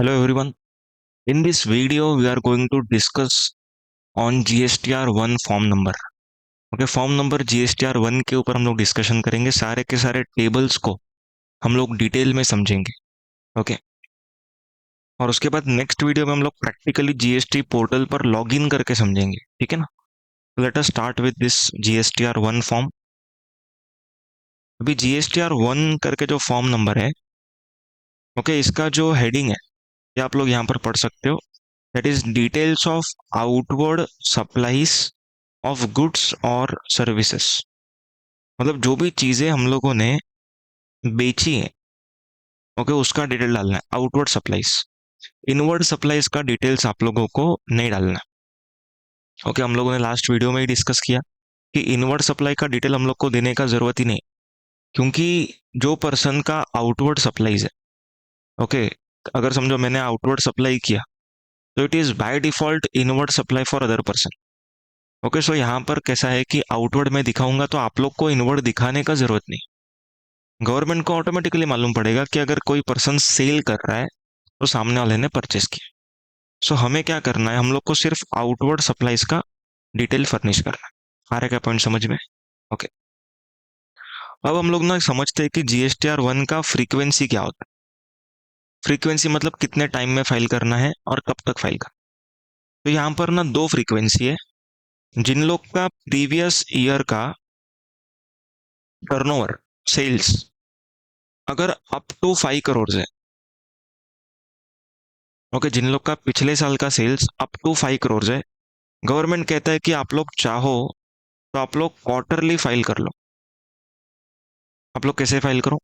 Hello everyone. In this video, we are going to discuss on GSTR1 form number. Okay, form number GSTR1 के ऊपर हम लोग discussion करेंगे. सारे के सारे टेबल्स को हम लोग डिटेल में समझेंगे. ओके, और उसके बाद नेक्स्ट वीडियो में हम लोग प्रैक्टिकली जीएसटी पोर्टल पर लॉग इन करके समझेंगे. ठीक है ना? Let us start with this GSTR1 form. अभी GSTR1 करके जो फॉर्म नंबर है, ओके, इसका जो हेडिंग है ये आप लोग यहाँ पर पढ़ सकते हो. That is details of outward supplies of goods और सर्विसेज. मतलब जो भी चीजें हम लोगों ने बेची है, ओके, उसका डिटेल डालना है. Outward supplies. इनवर्ड सप्लाईज का डिटेल्स आप लोगों को नहीं डालना है. ओके, हम लोगों ने लास्ट वीडियो में ही डिस्कस किया कि इनवर्ड सप्लाई का डिटेल हम लोग को देने का जरूरत ही नहीं, क्योंकि जो पर्सन का आउटवर्ड सप्लाईज है, ओके, अगर समझो मैंने आउटवर्ड सप्लाई किया तो it is by default inward supply for other person. Okay, so यहाँ पर कैसा है कि आउटवर्ड में दिखाऊंगा तो आप लोग को इनवर्ड दिखाने का जरूरत नहीं. गवर्नमेंट को ऑटोमेटिकली मालूम पड़ेगा कि अगर कोई पर्सन सेल कर रहा है तो सामने वाले ने परचेस किया. सो हमें क्या करना है, हम लोग को सिर्फ आउटवर्ड सप्लाईज का डिटेल फर्निश करना है. आ रहा है क्या पॉइंट समझ में? ओके, अब हम लोग ना समझते हैं कि GSTR1 का फ्रीक्वेंसी क्या होता है. फ्रीक्वेंसी मतलब कितने टाइम में फाइल करना है और कब तक फाइल करना. तो यहाँ पर ना दो फ्रीक्वेंसी है. जिन लोग का प्रीवियस ईयर का टर्नओवर सेल्स अगर अप टू 5 करोड़ है, ओके, जिन लोग का पिछले साल का सेल्स अप टू 5 करोड़ है, गवर्नमेंट कहता है कि आप लोग चाहो तो आप लोग क्वार्टरली फाइल कर लो. आप लोग कैसे फाइल करो?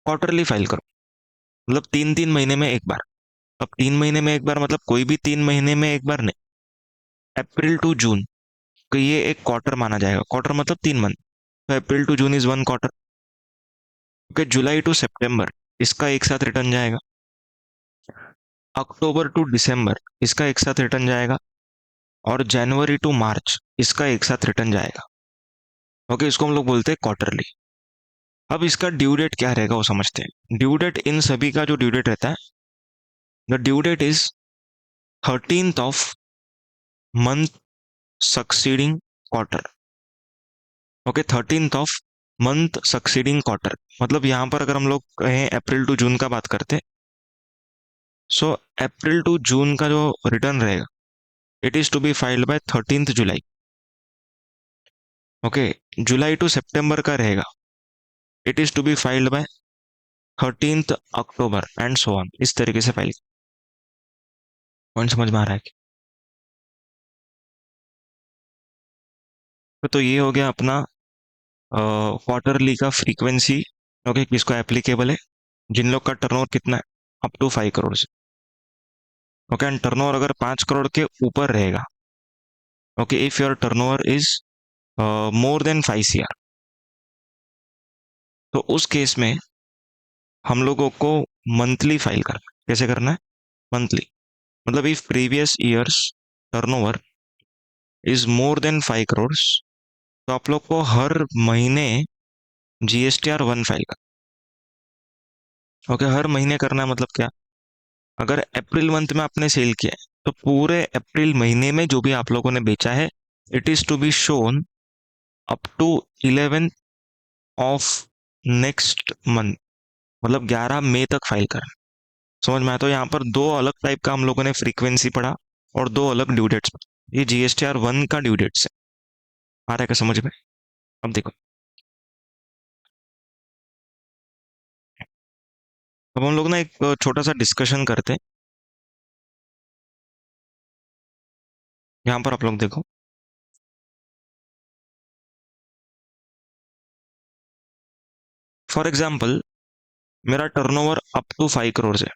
क्वार्टरली फाइल करो. मतलब 3-3 महीने में एक बार. अब 3 महीने में एक बार मतलब कोई भी 3 महीने में एक बार नहीं. अप्रैल टू जून, तो ये एक क्वार्टर माना जाएगा. क्वार्टर मतलब 3 मंथ. तो April to June is one quarter. Okay, July to सितंबर इसका एक साथ रिटर्न जाएगा. अक्टूबर टू दिसंबर इसका एक साथ रिटर्न जाएगा. और जनवरी टू मार्च इसका एक साथ रिटर्न जाएगा. ओके, इसको हम लोग बोलते हैं क्वार्टरली. अब इसका ड्यू डेट क्या रहेगा वो समझते हैं. ड्यू डेट इन सभी का जो ड्यू डेट रहता है, the due date is 13th of month succeeding quarter. Okay, 13th of month succeeding quarter. मतलब यहाँ पर अगर हम लोग कहें अप्रैल टू जून का बात करते, सो अप्रैल टू जून का जो रिटर्न रहेगा, it is to be filed by 13th July. Okay, July to सितंबर का रहेगा, it is to be filed by 13th October and so on. इस तरीके से फाइल. पॉइंट समझ में आ रहा है? तो ये हो गया अपना क्वार्टरली का फ्रीक्वेंसी. ओके, किसको एप्लीकेबल है? जिन लोग का टर्नओवर कितना है, अप टू 5 करोड़ से. ओके, एंड टर्नओवर अगर 5 करोड़ के ऊपर रहेगा, okay, if your turnover is more then 5 CR, तो उस केस में हम लोगों को मंथली फाइल करना है. कैसे करना है? मंथली. मतलब if previous years turnover is more then 5 crore, तो आप लोग को हर महीने GSTR1 फाइल करना. ओके, हर महीने करना है. मतलब क्या? अगर अप्रैल मंथ में आपने सेल किया है तो पूरे अप्रैल महीने में जो भी आप लोगों ने बेचा है, it is to be shown up to 11 of next month. मतलब 11 मई तक फाइल करना. समझ में आया? तो यहाँ पर दो अलग टाइप का हम लोगों ने फ्रीक्वेंसी पढ़ा और दो अलग ड्यू डेट्स. ये GSTR1 का ड्यू डेट्स है. आ रहा है क्या समझ में? अब देखो, अब हम लोग ना एक छोटा सा डिस्कशन करते हैं. यहाँ पर आप लोग देखो. फॉर एग्जाम्पल, मेरा टर्नओवर अप टू 5 करोड़ है.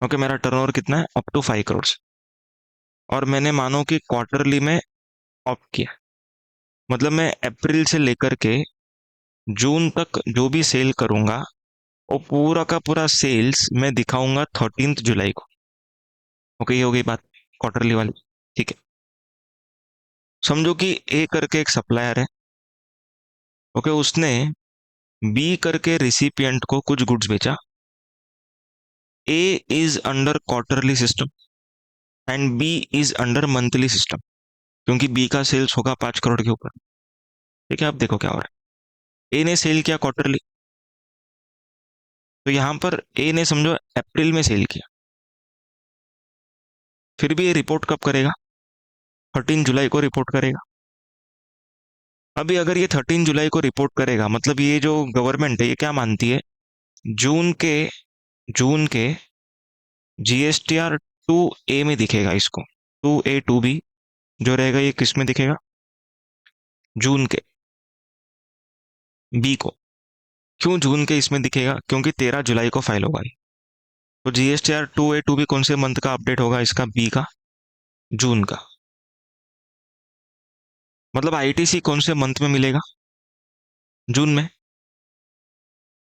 ओके, मेरा टर्नओवर कितना है? Up to 5 crore. और मैंने मानो कि क्वार्टरली में ऑप्ट किया. मतलब मैं अप्रैल से लेकर के जून तक जो भी सेल करूंगा, वो पूरा का पूरा सेल्स मैं दिखाऊंगा 13th जुलाई को. ओके, ये हो गई बात क्वार्टरली वाली. ठीक है, समझो कि ए करके एक सप्लायर है. ओके, उसने बी करके रिसिपिएंट को कुछ गुड्स बेचा. A is under quarterly system and B is under monthly system, क्योंकि बी का सेल्स होगा 5 करोड़ के ऊपर। ठीक है, अब देखो क्या हो रहा है। ए ने सेल किया क्वार्टरली, तो यहां पर ए ने समझो अप्रैल में सेल किया, फिर भी ये रिपोर्ट कब करेगा? 13 जुलाई को रिपोर्ट करेगा। अभी अगर ये 13 जुलाई को रिपोर्ट करेगा, मतलब ये जो गवर्नमेंट है ये क्या मानती है, जून के जून के जीएसटीआर 2A में दिखेगा इसको, 2A 2B जो रहेगा ये किस में दिखेगा? जून के बी को। क्यों जून के इसमें दिखेगा? क्योंकि 13 जुलाई को फाइल होगा ये। तो जीएसटीआर 2A 2B कौन से मंथ का अपडेट होगा इसका? बी का, जून का। मतलब आईटीसी कौन से मंथ में मिलेगा? जून में।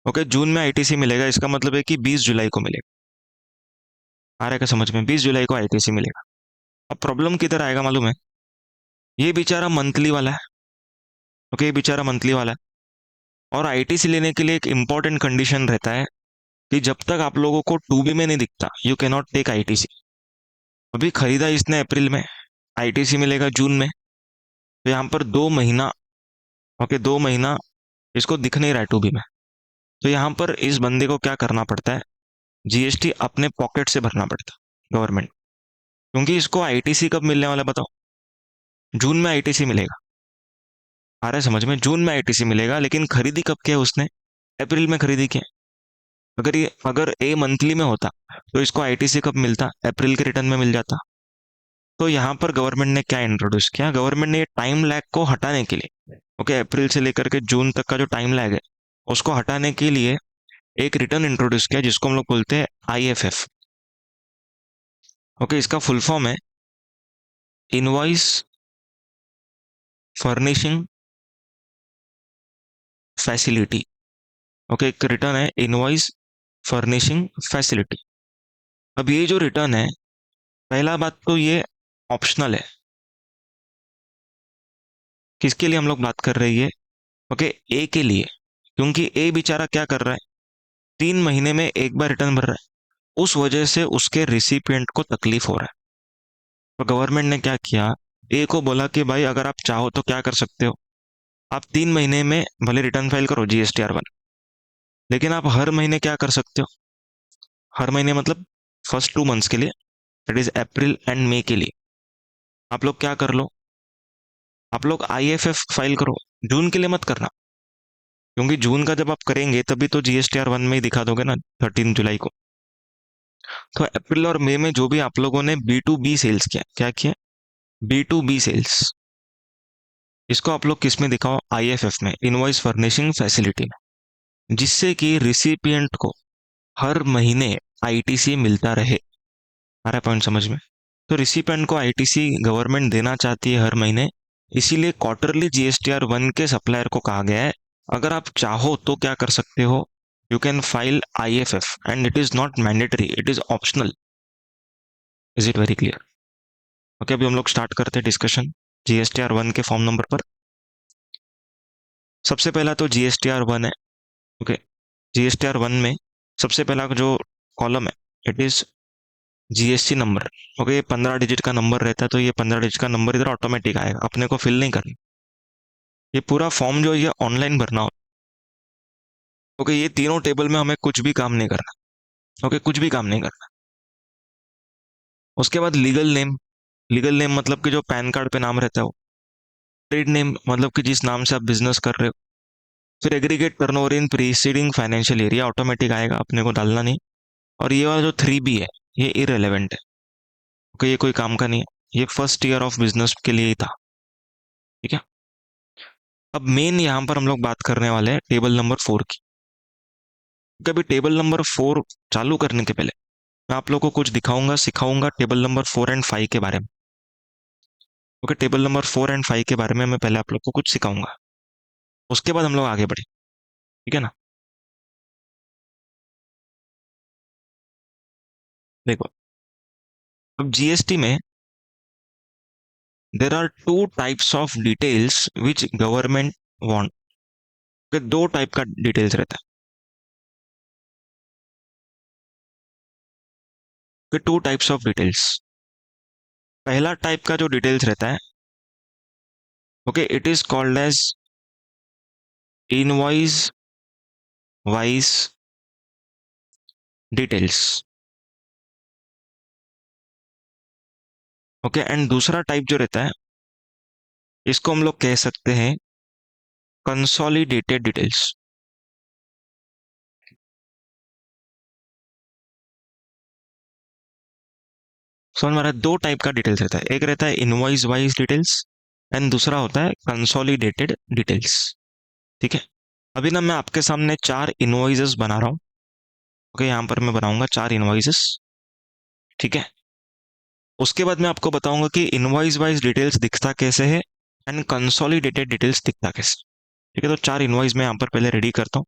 ओके, जून में आईटीसी मिलेगा, इसका मतलब है कि 20 जुलाई को मिलेगा। आ रहा है क्या समझ में? 20 जुलाई को आईटीसी मिलेगा। अब प्रॉब्लम किधर आएगा मालूम है? ये बेचारा मंथली वाला है। ओके, ये बेचारा मंथली वाला है, और आईटीसी लेने के लिए एक इंपॉर्टेंट कंडीशन रहता है कि जब तक आप लोगों को 2B में नहीं दिखता you can not take ITC. अभी खरीदा इसने अप्रैल में, आईटीसी मिलेगा जून में, तो यहाँ पर 2 महीना, ओके 2 महीना इसको दिख नहीं रहा है 2B में। तो यहाँ पर इस बंदे को क्या करना पड़ता है? जीएसटी अपने पॉकेट से भरना पड़ता है गवर्नमेंट, क्योंकि इसको आईटीसी कब मिलने वाला है बताओ? जून में आईटीसी मिलेगा। आ रहा है समझ में? जून में आईटीसी मिलेगा, लेकिन खरीदी कब किया उसने? अप्रैल में खरीदी की। अगर ए मंथली में होता तो इसको आईटीसी कब मिलता? अप्रैल के रिटर्न में मिल जाता। तो यहाँ पर गवर्नमेंट ने क्या इंट्रोड्यूस किया? गवर्नमेंट ने टाइम लैग को हटाने के लिए, ओके अप्रैल से लेकर के जून तक का जो टाइम लैग है उसको हटाने के लिए एक रिटर्न इंट्रोड्यूस किया जिसको हम लोग बोलते हैं आईएफएफ। ओके, इसका फुल फॉर्म है इनवॉइस फर्निशिंग फैसिलिटी। ओके, एक रिटर्न है इनवॉइस फर्निशिंग फैसिलिटी। अब ये जो रिटर्न है, पहला बात तो ये ऑप्शनल है। किसके लिए हम लोग बात कर रहे हैं? ओके, ए के लिए, क्योंकि ए बेचारा क्या कर रहा है, 3 महीने में एक बार रिटर्न भर रहा है, उस वजह से उसके रिसिपिएंट को तकलीफ हो रहा है। तो गवर्नमेंट ने क्या किया, ए को बोला कि भाई अगर आप चाहो तो क्या कर सकते हो, आप 3 महीने में भले रिटर्न फाइल करो जीएसटीआर 1, लेकिन आप हर महीने क्या कर सकते हो? हर महीने मतलब फर्स्ट 2 मंथ्स के लिए, दैट इज अप्रैल एंड मई के लिए आप लोग क्या कर लो, आप लोग आईएफएफ फाइल करो। जून के लिए मत करना, क्योंकि जून का जब आप करेंगे तभी तो जीएसटीआर 1 में ही दिखा दोगे ना 13 जुलाई को। तो अप्रैल और मई में जो भी आप लोगों ने B2B सेल्स किया, क्या किया? B2B सेल्स, इसको आप लोग किस में दिखाओ? आईएफएफ में, इनवॉइस फर्निशिंग फैसिलिटी में, जिससे कि रिसिपिएंट को हर महीने आईटीसी मिलता रहे। आ रहा पॉइंट समझ में? तो रिसिपेंट को आईटीसी गवर्नमेंट देना चाहती है हर महीने, इसीलिए क्वार्टरली जीएसटीआर 1 के सप्लायर को कहा गया है अगर आप चाहो तो क्या कर सकते हो, you can file IFF and it is not mandatory, it is optional. Is it very clear? Okay, अभी हम लोग स्टार्ट करते हैं डिस्कशन जीएसटीआर 1 के फॉर्म नंबर पर। सबसे पहला तो जीएसटीआर 1 है। ओके, जीएसटीआर 1 में सबसे पहला जो कॉलम है it is GST number. Okay, ये 15 डिजिट का नंबर रहता है, तो ये 15 डिजिट का नंबर इधर ऑटोमेटिक आएगा, अपने को फिल नहीं करना। ये पूरा फॉर्म जो ये ऑनलाइन भरना हो। ओके, ये तीनों टेबल में हमें कुछ भी काम नहीं करना। ओके, कुछ भी काम नहीं करना। उसके बाद लीगल नेम, लीगल नेम मतलब कि जो पैन कार्ड पे नाम रहता है वो। ट्रेड नेम मतलब कि जिस नाम से आप बिजनेस कर रहे हो। फिर aggregate turnover in preceding financial year, ये ऑटोमेटिक आएगा, अपने को डालना नहीं। और ये वाला जो 3B है ये इररेलेवेंट है। ओके, ये कोई काम का नहीं है, ये फर्स्ट ईयर ऑफ बिजनेस के लिए ही था। ठीक है, अब मेन यहाँ पर हम लोग बात करने वाले हैं टेबल नंबर 4 की। कभी टेबल नंबर 4 चालू करने के पहले मैं आप लोगों को कुछ दिखाऊंगा, सिखाऊंगा टेबल नंबर 4 एंड 5 के बारे में। ओके, टेबल नंबर 4 एंड 5 के बारे में मैं पहले आप लोग को कुछ सिखाऊंगा, उसके बाद हम लोग आगे बढ़े। ठीक है ना? देखो, अब जीएसटी में there are 2 types of details which government want. दो टाइप का डिटेल्स रहता है। फिर टू टाइप्स ऑफ डिटेल्स। पहला टाइप का जो डिटेल्स रहता है, okay, it is called as invoice wise details. Okay, and दूसरा टाइप जो रहता है, इसको हम लोग कह सकते हैं कंसोलिडेटेड डिटेल्स। समझ में आ रहा है? दो टाइप का डिटेल्स रहता है, एक रहता है इनवॉइस वाइज डिटेल्स एंड दूसरा होता है कंसोलिडेटेड डिटेल्स। ठीक है, अभी ना मैं आपके सामने चार इनवॉइसेस बना रहा हूँ। ओके, यहाँ पर मैं बनाऊंगा चार इनवॉइसेस। ठीक है, उसके बाद मैं आपको बताऊंगा कि इनवॉइस वाइज डिटेल्स दिखता कैसे है एंड कंसोलिडेटेड डिटेल्स दिखता कैसे। ठीक है, तो चार इनवॉइस मैं यहाँ पर पहले रेडी करता हूँ।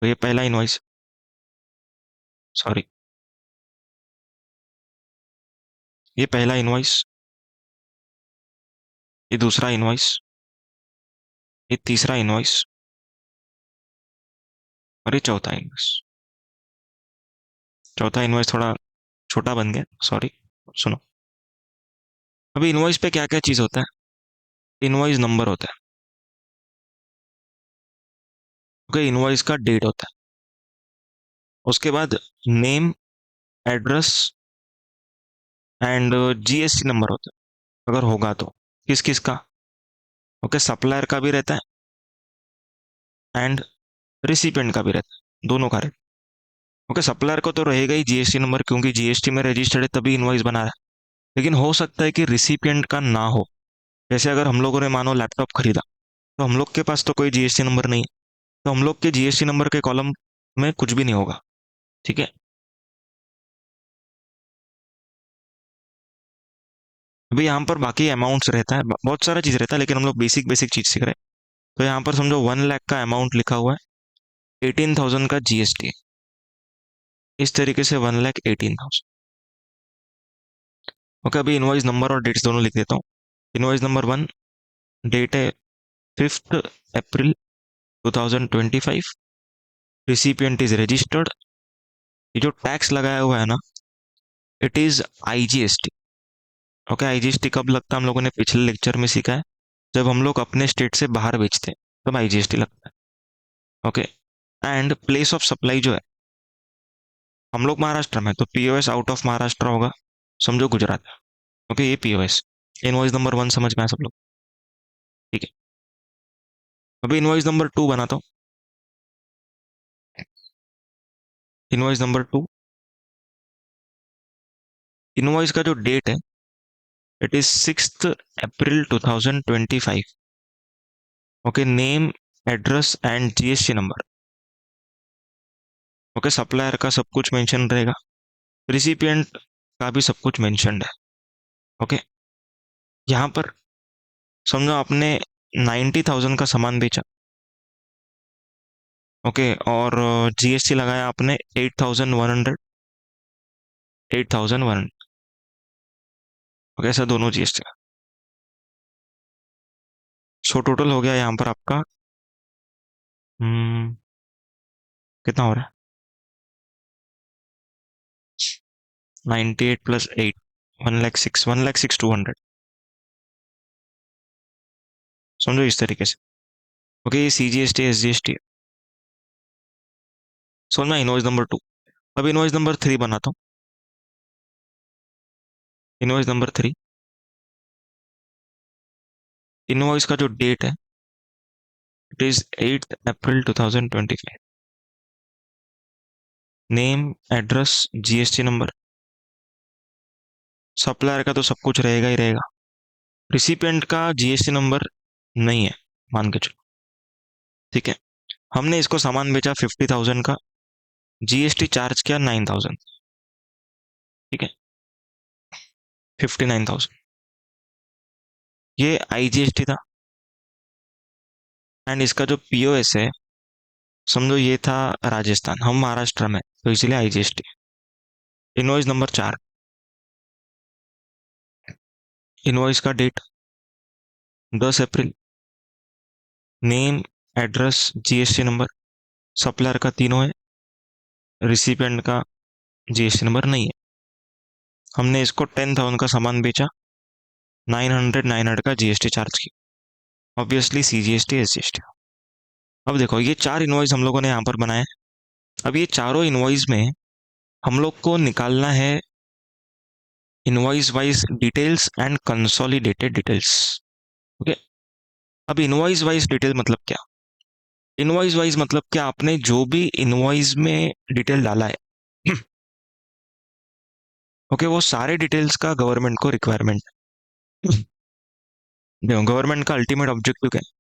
तो ये पहला इनवॉइस, सॉरी, ये पहला इनवॉइस, ये दूसरा इनवॉइस, ये तीसरा इनवॉइस और ये चौथा इनवॉइस। चौथा इनवॉइस थोड़ा छोटा बन गया, सॉरी। सुनो, अभी इनवॉइस पे क्या क्या चीज होता है? इनवॉइस नंबर होता है। ओके, इनवॉइस का डेट होता है। उसके बाद name, address and GST number होता है, अगर होगा तो। किस किस का? ओके, सप्लायर का भी रहता है एंड रिसिपेंट का भी रहता है, दोनों का रहता है। ओके, सप्लायर को तो रहेगा ही जीएसटी नंबर, क्योंकि जीएसटी में रजिस्टर्ड है तभी इनवॉइस बना रहा है। लेकिन हो सकता है कि रिसिपिएंट का ना हो। जैसे अगर हम लोगों ने मानो लैपटॉप खरीदा, तो हम लोग के पास तो कोई जीएसटी नंबर नहीं है, तो हम लोग के जीएसटी नंबर के कॉलम में कुछ भी नहीं होगा। ठीक है, अभी यहाँ पर बाकी अमाउंट्स रहता है, बहुत सारा चीज रहता है, लेकिन हम लोग बेसिक बेसिक चीज सीख रहे हैं। तो यहाँ पर समझो 1 लाख का अमाउंट लिखा हुआ है, 18,000 का जीएसटी। इस तरीके से 1,18,000। ओके, अभी इनवॉइस नंबर और डेट्स दोनों लिख देता हूँ। इनवॉइस नंबर 1, डेट है 5 अप्रैल 2025। Recipient is registered. ये जो टैक्स लगाया हुआ है ना, it is IGST. Okay, IGST कब लगता है? हम लोगों ने पिछले लेक्चर में सीखा है, जब हम लोग अपने स्टेट से बाहर बेचते हैं तब आईजीएसटी लगता है। Okay, and place of supply जो है, हम लोग महाराष्ट्र में, तो पीओएस आउट ऑफ महाराष्ट्र होगा, समझो गुजरात। ओके, ये पीओएस। इनवॉइस नंबर 1 समझ में आया सब लोग? ठीक है, अभी इनवॉइस नंबर 2 बनाता हूँ। इनवॉइस नंबर 2, इनवॉइस का जो डेट है, it is 6 April 2025। Okay, name, address and GST number. Okay, supplier का सब कुछ मेंशन रहेगा, रिसिपिएंट का भी सब कुछ मेंशनड है। ओके, यहाँ पर समझो आपने 90,000 का सामान बेचा। ओके, और जीएसटी लगाया आपने 8,100। 8,100। ओके, ऐसा दोनों जीएसटी। सो टोटल हो गया यहाँ पर आपका, हम्म, कितना हो रहा है? 98 + 8, 1,06,000, 1,06,200। समझो इस तरीके से। ओके, ये सीजीएसटी एसजीएसटी। समझना इनवॉइस नंबर 2। अब इनवॉइस नंबर 3 बनाता हूँ। इनवॉइस नंबर 3, इनवॉइस का जो डेट है, it is 8 April 2025। Name, address, GST number. Supplier का तो सब कुछ रहेगा ही रहेगा। रिसिपिएंट का जीएसटी नंबर नहीं है, मान के चलो। ठीक है, हमने इसको सामान बेचा 50,000 का, जीएसटी चार्ज किया 9,000। ठीक है, 59,000, ये आईजीएसटी था। एंड इसका जो पीओएस है, समझो ये था राजस्थान, हम महाराष्ट्र में, तो इसलिए आईजीएसटी। इनवॉइस नंबर 4, इनवॉइस का डेट 10 अप्रैल। Name, address, GST number. Supplier का तीनों है, रिसिपिएंट का जीएसटी नंबर नहीं है। हमने इसको 10,000 का सामान बेचा, 900 का जीएसटी चार्ज की, ऑब्वियसली सीजीएसटी एसजीएसटी। अब देखो ये 4 इनवॉइस हम लोगों ने यहाँ पर बनाए। अब ये चारों इनवॉइस में हम लोग को निकालना है invoice wise details and consolidated details. Okay, अब इनवॉइस वाइज डिटेल मतलब क्या? इनवॉइस वाइज मतलब क्या, आपने जो भी इनवॉइस में डिटेल डाला है ओके, वो सारे डिटेल्स का गवर्नमेंट को रिक्वायरमेंट। देखो गवर्नमेंट का अल्टीमेट ऑब्जेक्टिव क्या है?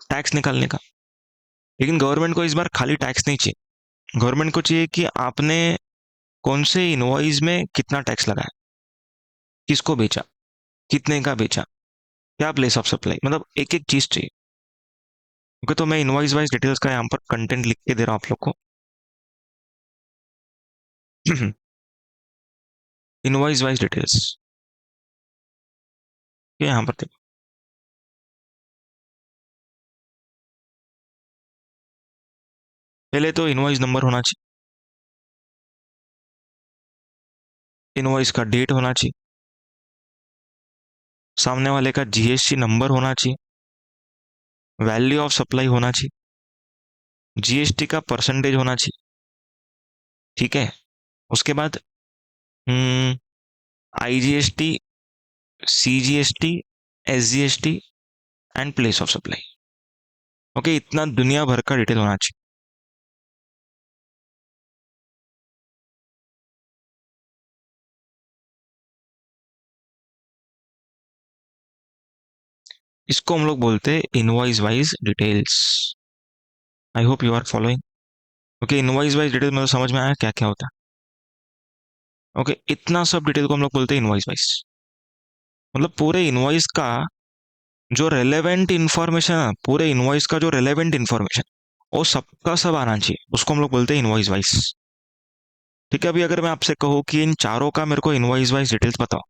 टैक्स निकालने का। लेकिन गवर्नमेंट को इस बार खाली टैक्स नहीं चाहिए, गवर्नमेंट को चाहिए कि आपने कौन से इनवॉइस में कितना टैक्स लगाया, किसको बेचा, कितने का बेचा, क्या प्लेस ऑफ सप्लाई, मतलब एक एक चीज चाहिए। ओके, तो मैं इनवॉइस वाइज डिटेल्स का यहाँ पर कंटेंट लिख के दे रहा हूँ आप लोग को। इनवॉइस वाइज डिटेल्स यहाँ पर देखो। पहले तो इनवॉइस नंबर होना चाहिए, इनवॉइस का डेट होना चाहिए, सामने वाले का जीएसटी नंबर होना चाहिए, वैल्यू ऑफ सप्लाई होना चाहिए, जीएसटी का परसेंटेज होना चाहिए। ठीक है, उसके बाद IGST, CGST, SGST and place of supply. Okay, इतना दुनिया भर का डिटेल होना चाहिए। इसको हम लोग बोलते हैं invoice wise details. I hope you are following. Okay, invoice wise detail मतलब समझ में आया क्या क्या होता है? ओके, इतना सब डिटेल को हम लोग बोलते हैं इनवॉइस वाइज। मतलब पूरे इनवॉइस का जो रेलेवेंट इंफॉर्मेशन है, पूरे इनवॉइस का जो रेलेवेंट इंफॉर्मेशन, वो सबका सब आना चाहिए, उसको हम लोग बोलते हैं इनवॉइस वाइज। ठीक है, अभी अगर मैं आपसे कहूँ कि इन चारों का मेरे को इनवॉइस वाइज डिटेल्स बताओ,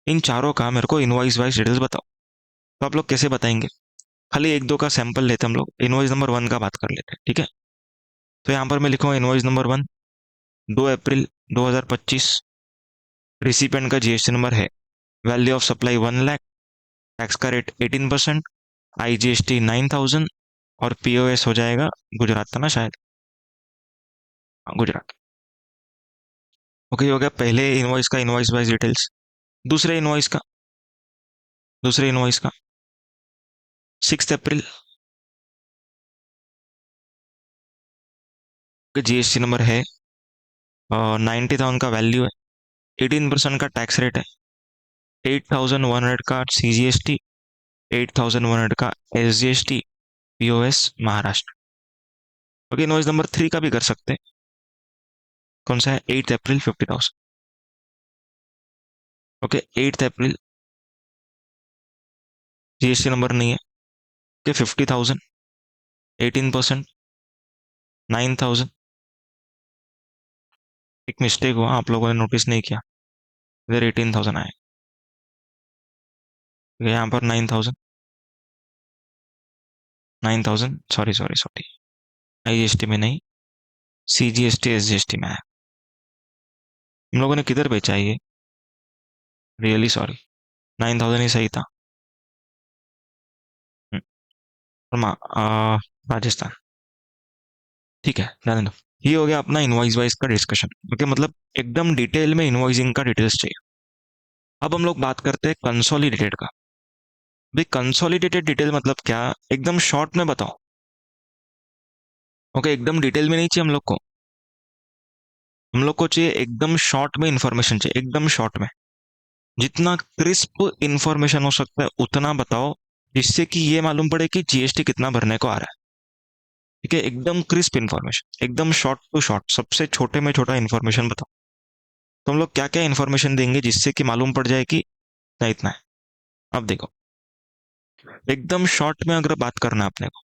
इन चारों का मेरे को इनवॉइस वाइज डिटेल्स बताओ, तो आप लोग कैसे बताएंगे? खाली एक दो का सैंपल लेते हैं हम लोग, इनवॉइस नंबर 1 का बात कर लेते हैं। ठीक है, तो यहाँ पर मैं लिखूंगा इनवॉइस नंबर 1, 2 अप्रैल 2025, रिसिपेंट का जीएसटी नंबर है, value of supply 1 lakh, tax का रेट 18%, आईजीएसटी 9,000 और पीओएस हो जाएगा गुजरात था ना शायद, हाँ, गुजरात। ओके, हो गया पहले इनवॉइस का इनवॉइस वाइज डिटेल्स। दूसरे इनवॉइस का, दूसरे इनवॉइस का 6 अप्रैल का जीएसटी नंबर है, 90,000 का वैल्यू है, 18% का टैक्स रेट है, 8,100 का सीजीएसटी, 8,100 का SGST, POS Maharashtra. Okay, invoice number 3 का भी कर सकते हैं। कौन सा है? 8 अप्रैल 50,000। ओके, 8 अप्रैल जीएसटी नंबर नहीं है, ओके, 50,000, 18%, 9,000। एक मिस्टेक हुआ, आप लोगों ने नोटिस नहीं किया, इधर 18,000 आए, यहाँ पर 9,000, 9,000, सॉरी सॉरी सॉरी, आईजीएसटी में नहीं, सीजीएसटी एसजीएसटी में आया। हम लोगों ने किधर बेचा है ये? रियली सॉरी, 9,000 ही सही था। हम्म, राजस्थान। ठीक है, जाने दो। ये हो गया अपना इनवॉइस वाइज का डिस्कशन। ओके, मतलब एकदम डिटेल में इनवॉइसिंग का डिटेल्स चाहिए। अब हम लोग बात करते हैं कंसोलिडेटेड का। भाई कंसोलिडेटेड डिटेल मतलब क्या, एकदम शॉर्ट में बताओ। ओके, एकदम डिटेल में नहीं चाहिए हम लोग को, हम लोग को चाहिए एकदम शॉर्ट में इंफॉर्मेशन चाहिए, एकदम शॉर्ट में। जितना क्रिस्प इंफॉर्मेशन हो सकता है उतना बताओ, जिससे कि ये मालूम पड़े कि जीएसटी कितना भरने को आ रहा है। ठीक है, एकदम क्रिस्प इंफॉर्मेशन, एकदम शॉर्ट टू शॉर्ट, सबसे छोटे में छोटा इंफॉर्मेशन बताओ। तो हम लोग क्या क्या इंफॉर्मेशन देंगे जिससे कि मालूम पड़ जाए कि इतना इतना है। अब देखो, एकदम शॉर्ट में अगर बात करना है अपने को,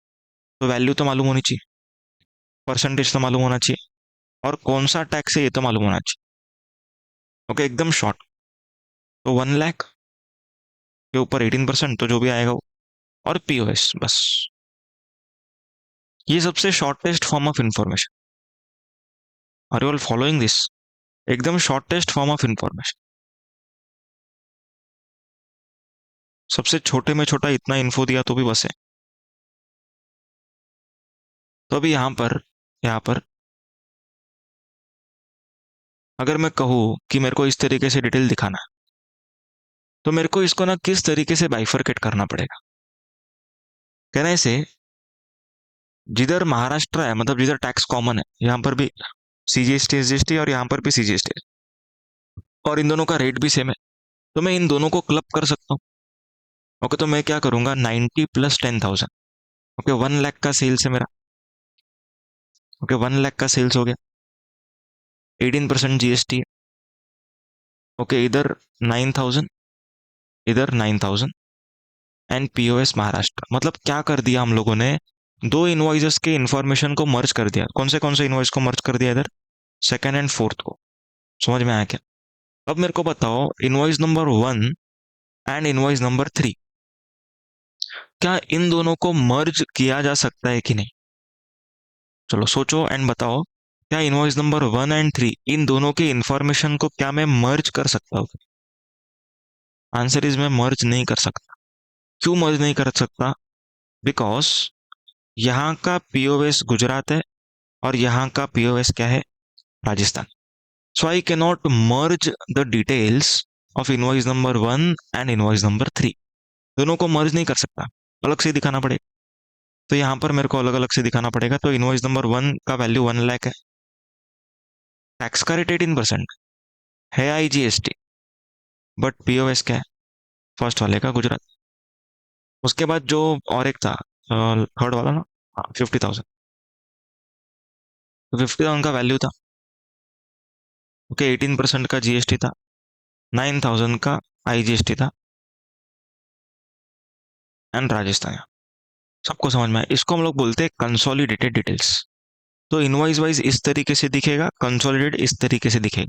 तो वैल्यू तो मालूम होनी चाहिए, परसेंटेज तो मालूम होना चाहिए, और कौन सा टैक्स है ये तो मालूम होना चाहिए। ओके, एकदम शॉर्ट। तो 1 लाख के ऊपर 18%, तो जो भी आएगा वो, और पीओएस, बस। ये सबसे shortest form of information. Are you all following this? एकदम शॉर्टेस्ट फॉर्म ऑफ इंफॉर्मेशन, सबसे छोटे में छोटा इतना इन्फो दिया तो भी बस है। तो अभी यहाँ पर अगर मैं कहूँ कि मेरे को इस तरीके से डिटेल दिखाना है, तो मेरे को इसको ना किस तरीके से बाइफरकेट करना पड़ेगा? कहना से जिधर महाराष्ट्र है, मतलब जिधर टैक्स कॉमन है, यहाँ पर भी सीजीएसटी एसजीएसटी और यहाँ पर भी सीजीएसटी, और इन दोनों का रेट भी सेम है, तो मैं इन दोनों को क्लब कर सकता हूँ। ओके, तो मैं क्या करूंगा, 90 प्लस 10,000। ओके, 1 लाख का सेल्स है मेरा। ओके, 1 लाख का सेल्स हो गया, 18% जीएसटी है। ओके, इधर 9,000, इधर 9,000, एंड पीओएस महाराष्ट्र। मतलब क्या कर दिया हम लोगों ने, दो इनवॉइसेस के इंफॉर्मेशन को मर्ज कर दिया। कौन से इनवॉइस को मर्ज कर दिया इधर? सेकंड एंड फोर्थ को। समझ में आया क्या? अब मेरे को बताओ, invoice number 1 and invoice number 3, क्या इन दोनों को मर्ज किया जा सकता है कि नहीं? चलो सोचो एंड बताओ, क्या इनवॉइस नंबर 1 एंड 3 इन दोनों के इंफॉर्मेशन को क्या मैं मर्ज कर सकता हूँ? आंसर इज मैं मर्ज नहीं कर सकता। क्यों मर्ज नहीं कर सकता? बिकॉज यहाँ का पीओएस गुजरात है और यहाँ का पीओएस क्या है? Rajasthan. So I can not merge the details of invoice number 1 and invoice number 3। दोनों को मर्ज नहीं कर सकता, अलग से दिखाना पड़ेगा। तो यहाँ पर मेरे को अलग अलग से दिखाना पड़ेगा। तो इनवॉइस नंबर 1 का वैल्यू 1 लाख है, टैक्स का रेट 18% है, आईजीएसटी, बट पीओएस क्या है? फर्स्ट वाले का गुजरात। उसके बाद जो और एक था, थर्ड वाला ना, 50,000, तो 50,000 का वैल्यू था। ओके, 18% का जीएसटी था, 9,000 का आईजीएसटी था, एंड राजस्थान। सबको समझ में आया? इसको हम लोग बोलते हैं कंसोलिडेटेड डिटेल्स। तो इनवॉइस वाइज इस तरीके से दिखेगा, कंसोलिडेट इस तरीके से दिखेगा।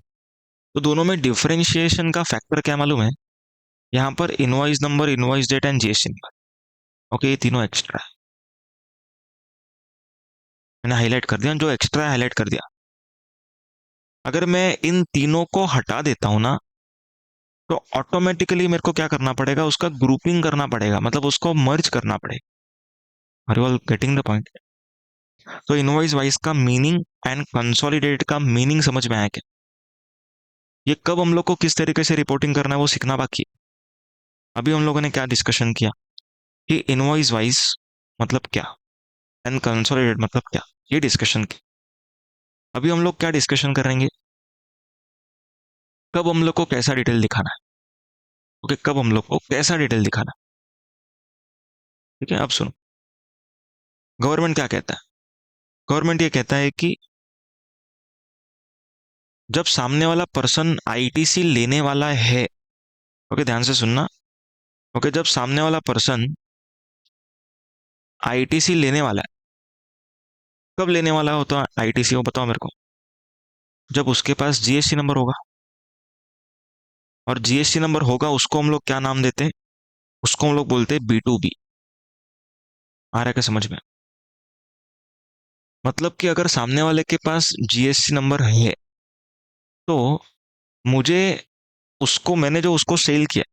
तो दोनों में डिफरेंशिएशन का फैक्टर क्या मालूम है? यहाँ पर invoice number, invoice date and GST number. Okay, ये तीनों एक्स्ट्रा है, मैंने हाईलाइट कर दिया, जो एक्स्ट्रा है हाईलाइट कर दिया। अगर मैं इन तीनों को हटा देता हूं ना, तो ऑटोमेटिकली मेरे को क्या करना पड़ेगा, उसका ग्रुपिंग करना पड़ेगा, मतलब उसको मर्ज करना पड़ेगा। Are you all getting the point? तो इनवॉइस वाइज का मीनिंग एंड कंसोलिडेट का मीनिंग समझ में आया क्या? ये कब हम लोग को किस तरीके से रिपोर्टिंग करना है वो सीखना बाकी है। अभी हम लोगों ने क्या डिस्कशन किया कि इनवॉइस वाइज मतलब क्या एंड कंसोलिडेट मतलब क्या, ये डिस्कशन की। अभी हम लोग क्या डिस्कशन करेंगे, कब हम लोग को कैसा डिटेल दिखाना है। ओके, कब हम लोग को कैसा डिटेल दिखाना है। ठीक है, अब सुनो, गवर्नमेंट क्या कहता है? गवर्नमेंट ये कहता है कि जब सामने वाला पर्सन आईटीसी लेने वाला है, ओके ध्यान से सुनना, ओके जब सामने वाला पर्सन आईटीसी लेने वाला है, कब लेने वाला होता है आईटीसी, वो बताओ मेरे को। जब उसके पास जीएसटी नंबर होगा, और जीएसटी नंबर होगा उसको हम लोग क्या नाम देते हैं? उसको हम लोग बोलते हैं बी टू बी। आ रहा है क्या समझ में? मतलब कि अगर सामने वाले के पास जीएसटी नंबर है, तो मुझे उसको, मैंने जो उसको सेल किया,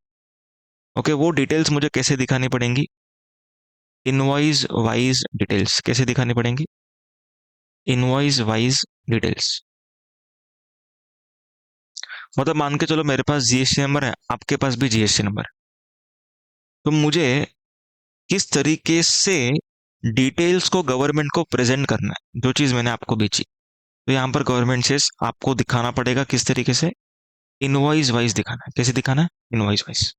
ओके वो डिटेल्स मुझे कैसे दिखानी पड़ेंगी? इनवॉइस वाइज डिटेल्स कैसे दिखानी पड़ेंगी? Invoice wise details. मतलब मान के चलो मेरे पास जीएसटी नंबर है, आपके पास भी जीएसटी नंबर है, तो मुझे किस तरीके से डिटेल्स को गवर्नमेंट को प्रेजेंट करना है, जो चीज मैंने आपको बेची, तो यहाँ पर गवर्नमेंट से आपको दिखाना पड़ेगा किस तरीके से, इनवॉइस वाइज दिखाना है। कैसे दिखाना है? Invoice wise.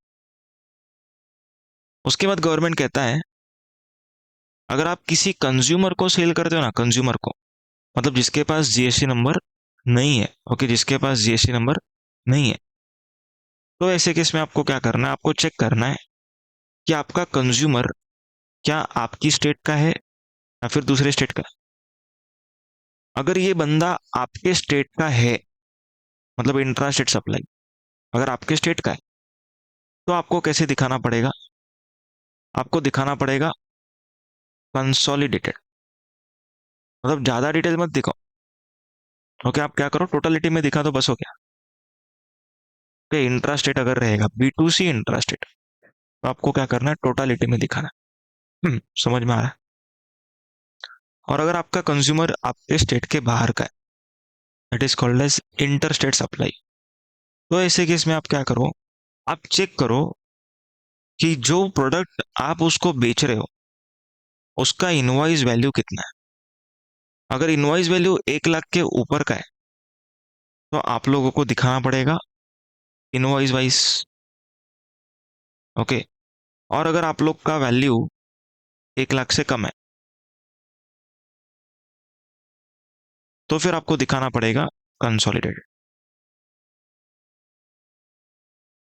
उसके बाद गवर्नमेंट कहता है, अगर आप किसी कंज्यूमर को सेल करते हो ना, कंज्यूमर को, मतलब जिसके पास जीएसटी नंबर नहीं है, ओके जिसके पास जीएसटी नंबर नहीं है, तो ऐसे केस में आपको क्या करना है, आपको चेक करना है कि आपका कंज्यूमर क्या आपकी स्टेट का है या फिर दूसरे स्टेट का है। अगर ये बंदा आपके स्टेट का है, मतलब इंट्रा स्टेट सप्लाई, अगर आपके स्टेट का है, तो आपको कैसे दिखाना पड़ेगा? आपको दिखाना पड़ेगा कंसोलिडेटेड, मतलब ज्यादा डिटेल मत दिखाओ, ओके, आप क्या करो, टोटलिटी में दिखा दो, बस हो गया। ओके, इंट्रास्टेट अगर रहेगा B2C इंट्रास्टेट, तो आपको क्या करना है, टोटलिटी में दिखाना है। समझ में आ रहा है? और अगर आपका कंज्यूमर आपके स्टेट के बाहर का है, that is called as inter state supply, तो ऐसे केस में आप क्या करो, आप चेक करो कि जो प्रोडक्ट आप उसको बेच रहे हो उसका इनवॉइस वैल्यू कितना है। अगर इनवॉइस वैल्यू 1 लाख के ऊपर का है तो आप लोगों को दिखाना पड़ेगा इनवॉइस वाइज। ओके, और अगर आप लोग का वैल्यू 1 लाख से कम है तो फिर आपको दिखाना पड़ेगा कंसोलिडेटेड।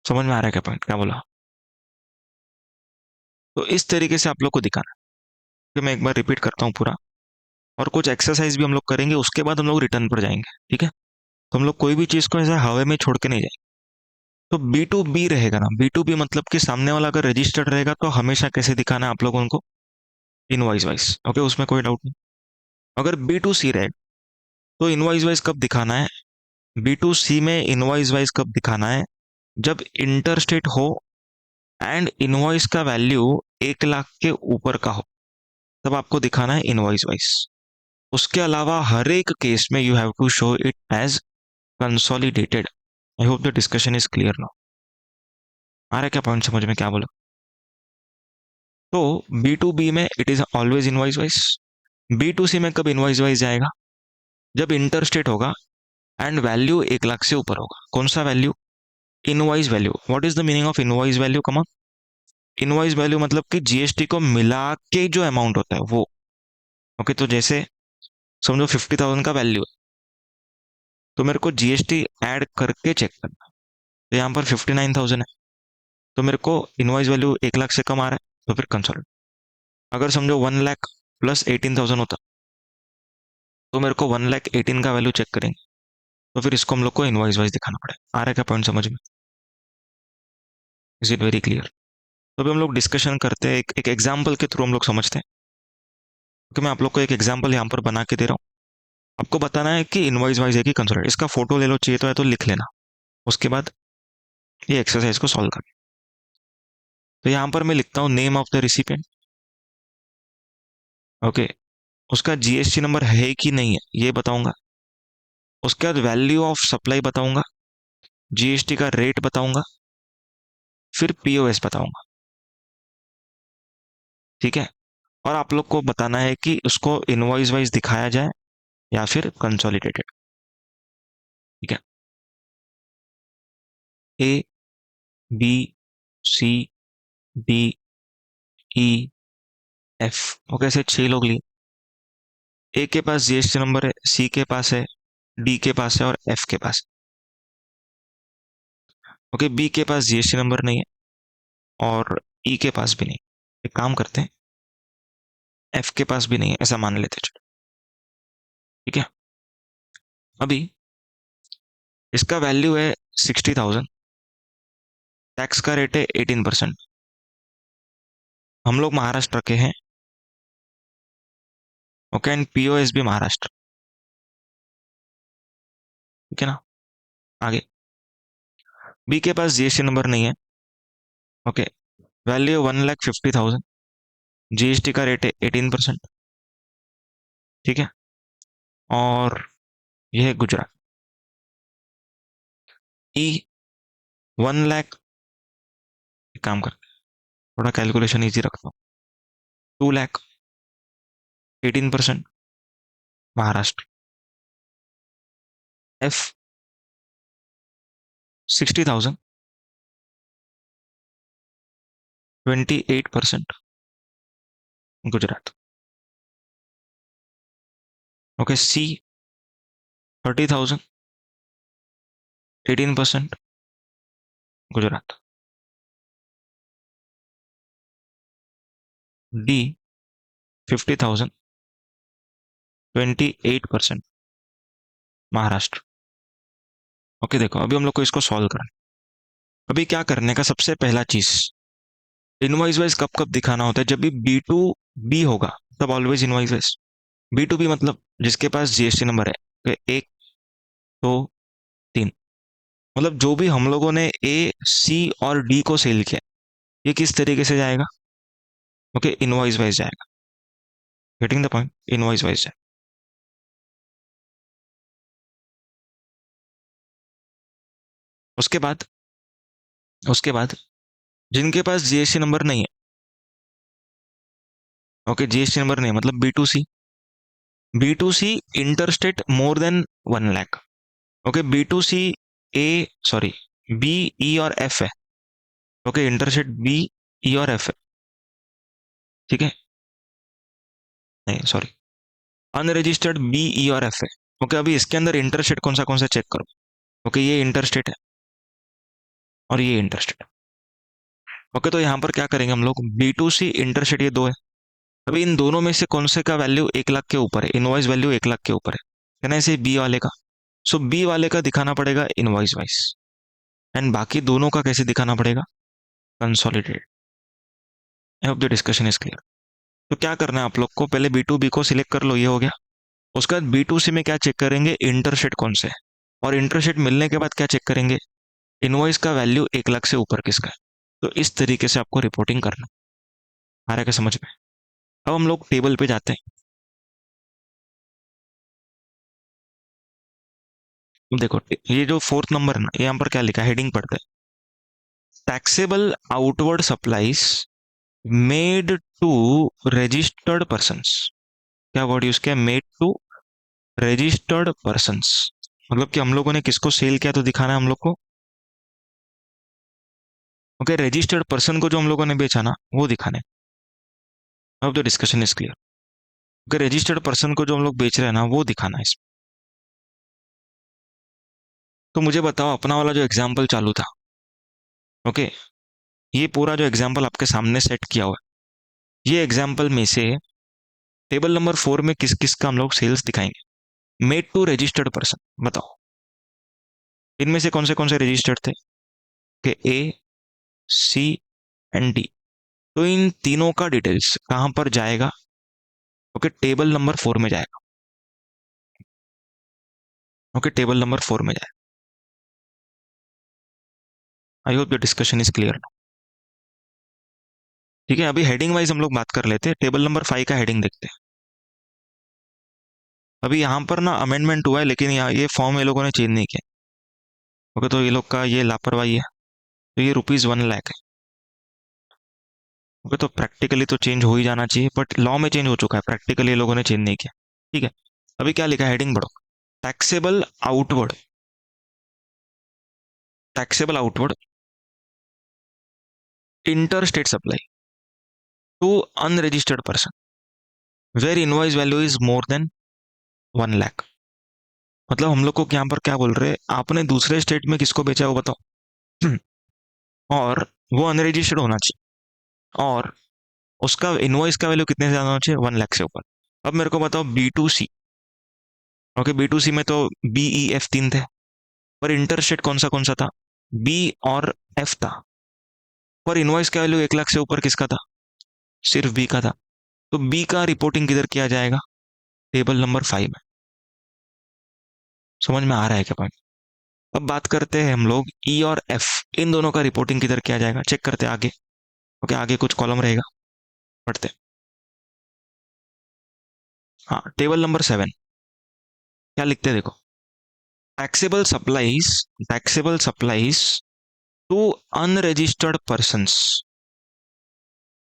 समझ में आ रहा है क्या पॉइंट, क्या बोला? तो इस तरीके से आप लोग को दिखाना है। कि मैं एक बार रिपीट करता हूँ पूरा, और कुछ एक्सरसाइज भी हम लोग करेंगे, उसके बाद हम लोग रिटर्न पर जाएंगे, ठीक है? तो हम लोग कोई भी चीज को ऐसा हवा में छोड़ के नहीं जाएंगे। तो B2B रहेगा ना, B2B मतलब कि सामने वाला अगर रजिस्टर्ड रहेगा तो हमेशा कैसे दिखाना है आप लोगों को, इनवॉइस वाइज। ओके, उसमें कोई डाउट नहीं। अगर B2C रहेगा तो इनवॉइस वाइज कब दिखाना है, B2C में इनवॉइस वाइज कब दिखाना है, जब इंटर स्टेट हो एंड इनवॉइस का वैल्यू 1 लाख के ऊपर का हो, तब आपको दिखाना है इनवॉइस वाइज। उसके अलावा हर एक केस में you have to show it as consolidated. I hope the discussion is clear now. आ रहा है क्या पॉइंट समझ में, क्या बोला? तो B2B में it is always invoice wise. B2C में कब इनवॉइस वाइज जाएगा, जब इंटर स्टेट होगा एंड वैल्यू 1 लाख से ऊपर होगा। कौन सा value? Invoice value. What is the meaning of invoice value? कमा, इनवॉइस वैल्यू मतलब कि जीएसटी को मिला के जो अमाउंट होता है वो। ओके, तो जैसे समझो 50,000 का वैल्यू है, तो मेरे को जीएसटी ऐड करके चेक करना है। तो यहाँ पर 59,000 है, तो मेरे को इनवॉइस वैल्यू 1 लाख से कम आ रहा है, तो फिर कंसोलिडेट। अगर समझो 1 लाख प्लस 18,000 होता, तो मेरे को 1,18,000 का वैल्यू चेक करेंगे, तो फिर इसको हम लोग को इनवॉइस वाइज दिखाना पड़ेगा। आ रहा है क्या पॉइंट समझ में? Is it very clear? तो अभी हम लोग डिस्कशन करते हैं, एक एग्जाम्पल के थ्रू हम लोग समझते हैं। क्योंकि मैं आप लोग को एक एग्जाम्पल यहाँ पर बना के दे रहा हूँ। आपको बताना है कि इनवॉइस वाइज है कि कंसोलिडेट। इसका फोटो ले लो, चाहिए तो है तो लिख लेना। उसके बाद ये एक्सरसाइज को सॉल्व कर। तो यहाँ पर मैं लिखता हूँ name of the recipient. Okay, उसका जीएसटी नंबर है कि नहीं है ये बताऊंगा। उसके बाद वैल्यू ऑफ सप्लाई बताऊंगा, जीएसटी का रेट बताऊंगा, फिर पीओएस बताऊंगा। ठीक है, और आप लोग को बताना है कि उसको इनवॉइस वाइज दिखाया जाए या फिर कंसोलिडेटेड। ठीक है, ए, बी, सी, डी, ई, एफ। ओके, ऐसे 6 लोग लिए। ए के पास जीएसटी नंबर है, सी के पास है, डी के पास है और एफ के पास। ओके, बी के पास जीएसटी नंबर नहीं है और ई के पास भी नहीं। एक काम करते हैं, एफ के पास भी नहीं है, ऐसा मान लेते चलो। ठीक है, अभी इसका वैल्यू है 60,000, टैक्स का रेट है 18%। हम लोग महाराष्ट्र के हैं। ओके, एंड पीओएस भी महाराष्ट्र। ठीक है ना? आगे, बी के पास जीएसटी नंबर नहीं है। ओके, वैल्यू 1,50,000, जीएसटी का रेट है 18%। ठीक है, और यह है गुजरात। ई 1 लाख, काम करते हैं, थोड़ा कैलकुलेशन इजी रखता हूँ। 2 लाख, 18%, महाराष्ट्र। एफ 60,000, 28%, गुजरात। ओके, सी 30,000, 18%, गुजरात। डी 50,000, 28%, महाराष्ट्र। ओके, देखो अभी हम लोग को इसको सॉल्व करना है। अभी क्या करने का, सबसे पहला चीज, इनवॉइस वाइज कब कब दिखाना होता है, जब भी B2B होगा तब ऑलवेज इनवॉइस वाइज। B2B मतलब जिसके पास जीएसटी नंबर है। एक तो 3। मतलब जो भी हम लोगों ने ए, सी और डी को सेल किया, ये किस तरीके से जाएगा? ओके, इनवॉइस वाइज जाएगा। Getting the point? Invoice wise जाएगा। उसके बाद उसके बाद जिनके पास जीएसटी नंबर नहीं है, ओके, जीएसटी नंबर नहीं है, मतलब B to C interstate more than 1 lakh. Okay, B to C, A, sorry, B, E और एफ है। ओके, इंटरस्टेट बी, ई और एफ है। ठीक है, नहीं सॉरी, अनरजिस्टर्ड बी, ई और एफ है। ओके, अभी इसके अंदर इंटरस्टेट कौन सा चेक करो। ओके, ये इंटरस्टेट है और ये इंटरस्टेट। ओके, तो यहाँ पर क्या करेंगे हम लोग, बी टू सी इंटरस्टेट ये दो है। अभी इन दोनों में से कौन से का वैल्यू 1 लाख के ऊपर है, इनवॉइस वैल्यू 1 लाख के ऊपर है ना, इसे बी वाले का। सो बी वाले का दिखाना पड़ेगा इनवॉइस वाइज, एंड बाकी दोनों का कैसे दिखाना पड़ेगा, consolidated. I hope the discussion is clear. तो क्या करना है आप लोग को, पहले बी टू बी को सिलेक्ट कर लो, ये हो गया। उसके बाद बी टू सी में क्या चेक करेंगे, इंटरसेट कौन से है, और इंटरसेट मिलने के बाद क्या चेक करेंगे, इनवॉइस का वैल्यू 1 लाख से ऊपर किसका है। तो इस तरीके से आपको रिपोर्टिंग करना। आ रहा है क्या समझ में? अब हम लोग टेबल पे जाते हैं। देखो, ये जो फोर्थ नंबर है ना, यहाँ पर क्या लिखा है, हेडिंग पढ़ते हैं। Taxable outward supplies made to registered persons. क्या वर्ड यूज किया, मेड टू रजिस्टर्ड पर्सन्स। मतलब कि हम लोगों ने किसको सेल किया तो दिखाना है हम लोग को। ओके, रजिस्टर्ड पर्सन को जो हम लोगों ने बेचा ना, वो दिखाना है। अब the discussion is clear. Okay, registered person को जो हम लोग बेच रहे हैं ना, वो दिखाना है इसमें। तो मुझे बताओ, अपना वाला जो एग्जाम्पल चालू था, ओके, ये पूरा जो एग्जाम्पल आपके सामने सेट किया हुआ है, ये एग्जाम्पल में से टेबल नंबर 4 में किस किस का हम लोग सेल्स दिखाएंगे। मेड टू रजिस्टर्ड पर्सन, बताओ इनमें से कौन से रजिस्टर्ड थे, कि ए, सी एंड डी। तो इन तीनों का डिटेल्स कहां पर जाएगा, ओके, टेबल नंबर 4 में जाएगा। ओके, टेबल नंबर 4 में जाएगा। आई hope the discussion is clear. ठीक है, अभी हेडिंग वाइज हम लोग बात कर लेते हैं। टेबल नंबर 5 का हेडिंग देखते हैं। अभी यहाँ पर ना अमेंडमेंट हुआ है, लेकिन यहाँ ये फॉर्म ये लोगों ने चेंज नहीं किया। ओके, तो ये लोग का ये लापरवाही है। तो ये ₹1 लाख है। ओके, तो प्रैक्टिकली तो चेंज हो ही जाना चाहिए, बट लॉ में चेंज हो चुका है, प्रैक्टिकली ये लोगों ने चेंज नहीं किया। ठीक है, अभी क्या लिखा है, हेडिंग बढ़ो। Taxable outward, taxable outward inter state supply to unregistered person where invoice value is more than 1 lakh. मतलब हम लोग को यहाँ पर क्या बोल रहे हैं, आपने दूसरे स्टेट में किसको बेचा है वो बताओ। और वो अनरजिस्टर्ड होना चाहिए, और उसका इनवॉइस का वैल्यू कितने से ज्यादा होना चाहिए, 1 लाख से ऊपर। अब मेरे को बताओ B to C. Okay, B to C में तो बी, ई, एफ 3 थे, पर इंटरस्टेट कौन सा था, बी और एफ था। पर इनवॉइस का वैल्यू 1 लाख से ऊपर किसका था, सिर्फ बी का था। तो बी का रिपोर्टिंग किधर किया जाएगा, टेबल नंबर 5 में। समझ में आ रहा है क्या पॉइंट? अब बात करते हैं हम लोग ई और एफ, इन दोनों का रिपोर्टिंग किधर किया जाएगा, चेक करते हैं आगे। ओके, आगे कुछ कॉलम रहेगा, पढ़ते हैं। हाँ, टेबल नंबर 7 क्या लिखते हैं देखो। Taxable supplies, taxable supplies to unregistered persons,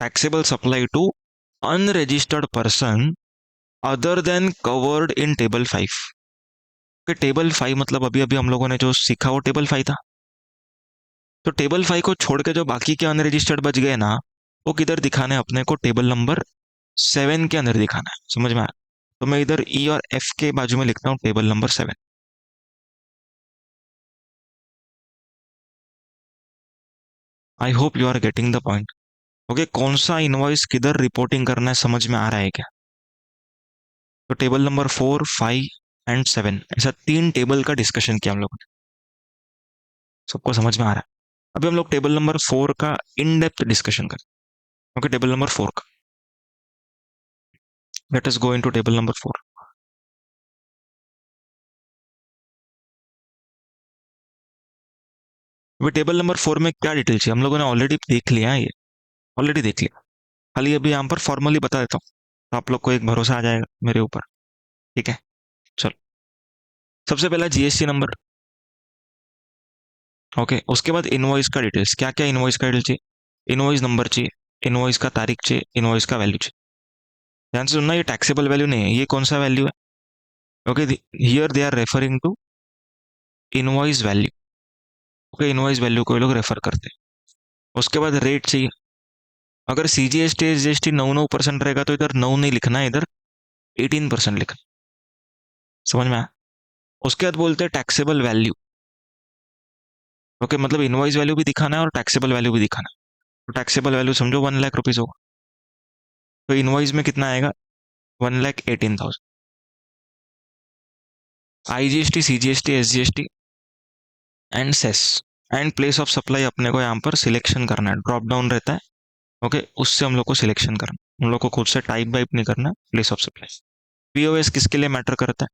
taxable supply to unregistered person other than covered in table 5। कि टेबल 5 मतलब अभी अभी हम लोगों ने जो सीखा वो टेबल 5 था। तो टेबल 5 को छोड़ के जो बाकी के अनरजिस्टर्ड बच गए ना, वो किधर दिखाने हैं अपने को, टेबल नंबर 7 के अंदर दिखाना है। समझ में आया? तो मैं इधर ई और एफ के बाजू में लिखता हूँ table number 7। I hope you are getting the point. Okay, कौन सा इनवॉइस किधर रिपोर्टिंग करना है, समझ में आ रहा है क्या? तो टेबल नंबर 4, 5 एंड 7, ऐसा 3 टेबल का डिस्कशन किया हम लोगों ने। सबको समझ में आ रहा है? अभी हम लोग टेबल नंबर 4 का इन डेप्थ डिस्कशन करें। ओके, टेबल नंबर 4 का, let us go into table number 4। अभी टेबल नंबर 4 में क्या डिटेल चाहिए, हम लोगों ने ऑलरेडी देख लिया है, ये ऑलरेडी देख लिया। खाली अभी यहाँ पर फॉर्मली बता देता हूँ, तो आप लोग को एक भरोसा आ जाएगा मेरे ऊपर। ठीक है, चलो। सबसे पहला जीएसटी नंबर। ओके, उसके बाद इनवॉइस का डिटेल्स, क्या क्या इनवॉइस का डिटेल चाहिए। इनवॉइस नंबर चाहिए, इनवॉइस का तारीख चाहिए, इनवॉइस का वैल्यू चाहिए। ध्यान से सुनना, ये टैक्सेबल वैल्यू नहीं है, ये कौन सा वैल्यू है। Okay, here they are referring to invoice value. Okay, invoice value को ये लोग रेफर करते हैं। उसके बाद रेट चाहिए। अगर सीजीएसटी एसजीएसटी 9% रहेगा तो इधर 9 नहीं लिखना है, इधर 18% लिखना। समझ में आया। उसके बाद बोलते हैं टैक्सेबल वैल्यू। ओके, मतलब इनवॉइस वैल्यू भी दिखाना है और टैक्सेबल वैल्यू भी दिखाना है। तो टैक्सेबल वैल्यू समझो 1 लाख रुपीज होगा, तो इनवॉइस में कितना आएगा, 1,18,000। IGST, CGST, SGST and cess and place of supply अपने को यहाँ पर सिलेक्शन करना है, ड्रॉप डाउन रहता है। ओके, उससे हम लोग को सिलेक्शन करना है, हम लोग को खुद से टाइप बाइप नहीं करना, प्लेस ऑफ सप्लाई। पीओएस किसके लिए मैटर करता है,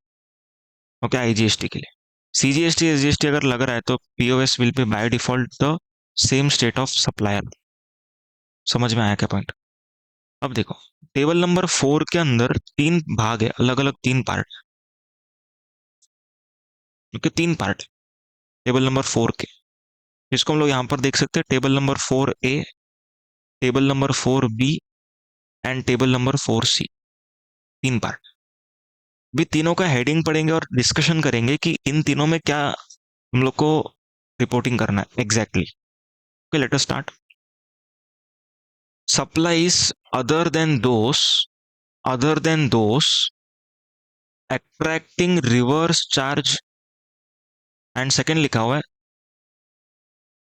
ओके, आईजीएसटी के लिए। सीजीएसटी एसजीएसटी अगर लग रहा है तो POS will be by default the same state of supplier. समझ में आया क्या पॉइंट। अब देखो, टेबल नंबर 4 के अंदर 3 भाग है, अलग अलग 3 part. Okay, 3 part table number 4 के, जिसको हम लोग यहाँ पर देख सकते हैं, table number 4A, table number 4B and table number 4C। 3 part. भी तीनों का हेडिंग पढ़ेंगे और डिस्कशन करेंगे कि इन तीनों में क्या हम लोग को रिपोर्टिंग करना है exactly. Okay, let us start. supplies other than those other than those attracting reverse charge, and second लिखा हुआ है,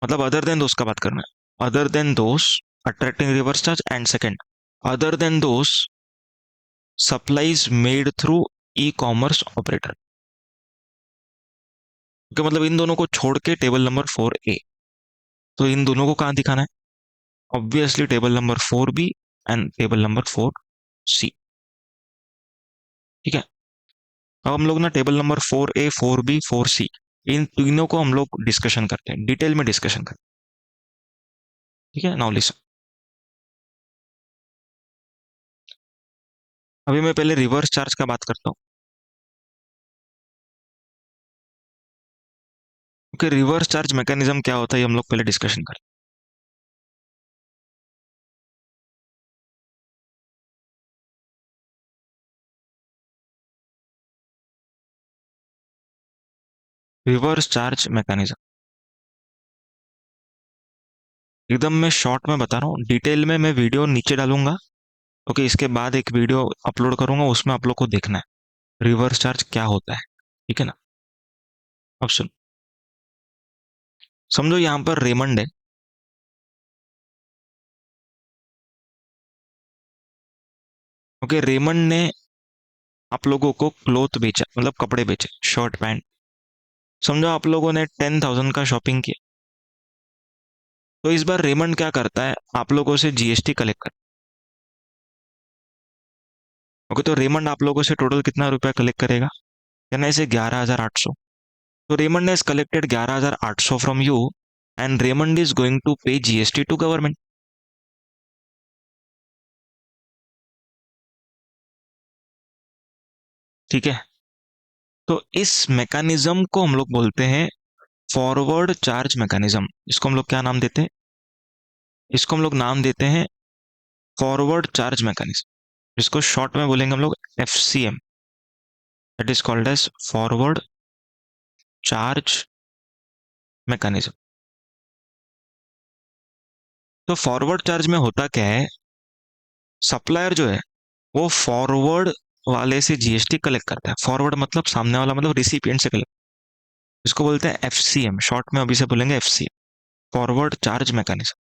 मतलब अदर देन दोस का बात करना है, other then those attracting reverse charge, and second other than those supplies made through e commerce operator. मतलब इन दोनों को छोड़ के टेबल नंबर 4A, तो इन दोनों को कहाँ दिखाना है, obviously table number 4B and table number 4C। ठीक है, अब हम लोग ना table number 4A, 4B, 4C, इन तीनों को हम लोग डिस्कशन करते हैं, डिटेल में डिस्कशन करते हैं। ठीक है, नाउ लिसन। अभी मैं पहले रिवर्स चार्ज का बात करता हूँ। ओके, रिवर्स चार्ज मैकेनिज्म क्या होता है, हम लोग पहले डिस्कशन करें। रिवर्स चार्ज मैकेनिज्म एकदम मैं शॉर्ट में बता रहा हूँ, डिटेल में मैं वीडियो नीचे डालूंगा। ओके, इसके बाद एक वीडियो अपलोड करूंगा, उसमें आप लोग को देखना है रिवर्स चार्ज क्या होता है। ठीक है ना। अब सुन, समझो यहाँ पर रेमंड है। ओके, रेमंड ने आप लोगों को क्लोथ बेचा, मतलब कपड़े बेचे, शर्ट पैंट। समझो आप लोगों ने 10,000 का शॉपिंग किया, तो इस बार रेमंड क्या करता है, आप लोगों से जीएसटी कलेक्ट कर। ओके, तो रेमंड आप लोगों से टोटल कितना रुपया कलेक्ट करेगा, कहना इसे 11,800। तो Raymond has collected 11,800 from you, and Raymond is going to pay GST to government. ठीक है, तो इस मैकेनिज्म को हम लोग बोलते हैं फॉरवर्ड चार्ज मैकेनिज्म। इसको हम लोग क्या नाम देते हैं, इसको हम लोग नाम देते हैं फॉरवर्ड चार्ज मैकेनिज्म, इसको शॉर्ट में बोलेंगे हम लोग FCM, that is called as forward charge mechanism. तो फॉरवर्ड चार्ज में होता क्या है, सप्लायर जो है वो फॉरवर्ड वाले से जीएसटी कलेक्ट करता है। फॉरवर्ड मतलब सामने वाला, मतलब रिसिपिएंट से कलेक्ट, इसको बोलते हैं एफसीएम, शॉर्ट में अभी से बोलेंगे FCM, forward charge mechanism.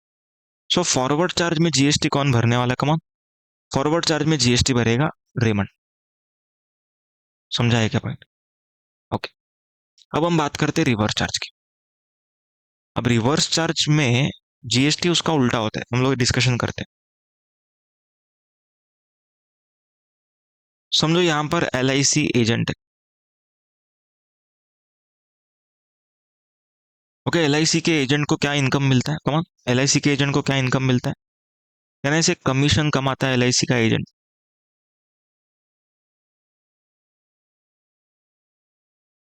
So forward charge में जीएसटी कौन भरने वाला, कमान, फॉरवर्ड चार्ज में जीएसटी भरेगा रेमंड। समझा है क्या पॉइंट। ओके, अब हम बात करते हैं रिवर्स चार्ज की। अब रिवर्स चार्ज में जीएसटी उसका उल्टा होता है, हम लोग डिस्कशन करते हैं। समझो यहां पर LIC एजेंट है। ओके, एलआईसी के एजेंट को क्या इनकम मिलता है? कमान, एलआईसी के एजेंट को क्या इनकम मिलता है? कहने से कमीशन कमाता है एलआईसी का एजेंट।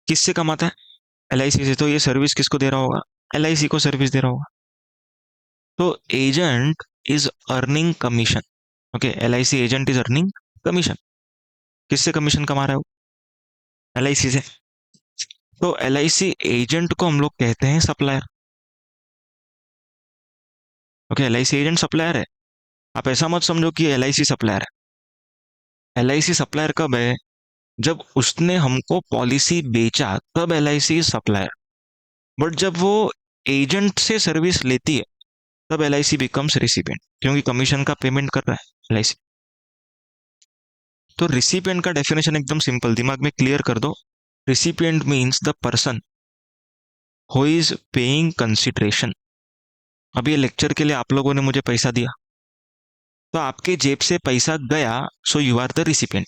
किससे कमाता है? एलआईसी से। तो ये सर्विस किसको दे रहा होगा? एलआईसी को सर्विस दे रहा होगा। तो agent is earning commission. Okay, LIC agent is earning commission. किससे कमीशन कमा रहा है वो? एलआईसी से। तो एलआईसी एजेंट को हम लोग कहते हैं supplier. Okay, LIC agent supplier है। आप ऐसा मत समझो कि एलआईसी सप्लायर है। एलआईसी सप्लायर कब है? जब उसने हमको पॉलिसी बेचा तब एलआईसी सप्लायर। बट जब वो एजेंट से सर्विस लेती है तब एलआईसी बिकम्स रिसिपिएंट, क्योंकि कमीशन का पेमेंट कर रहा है एलआईसी। तो रिसिपिएंट का डेफिनेशन एकदम सिंपल, दिमाग में क्लियर कर दो। Recipient means the person who is paying consideration. अब ये लेक्चर के लिए आप लोगों ने मुझे पैसा दिया, तो आपके जेब से पैसा गया, so you are the recipient.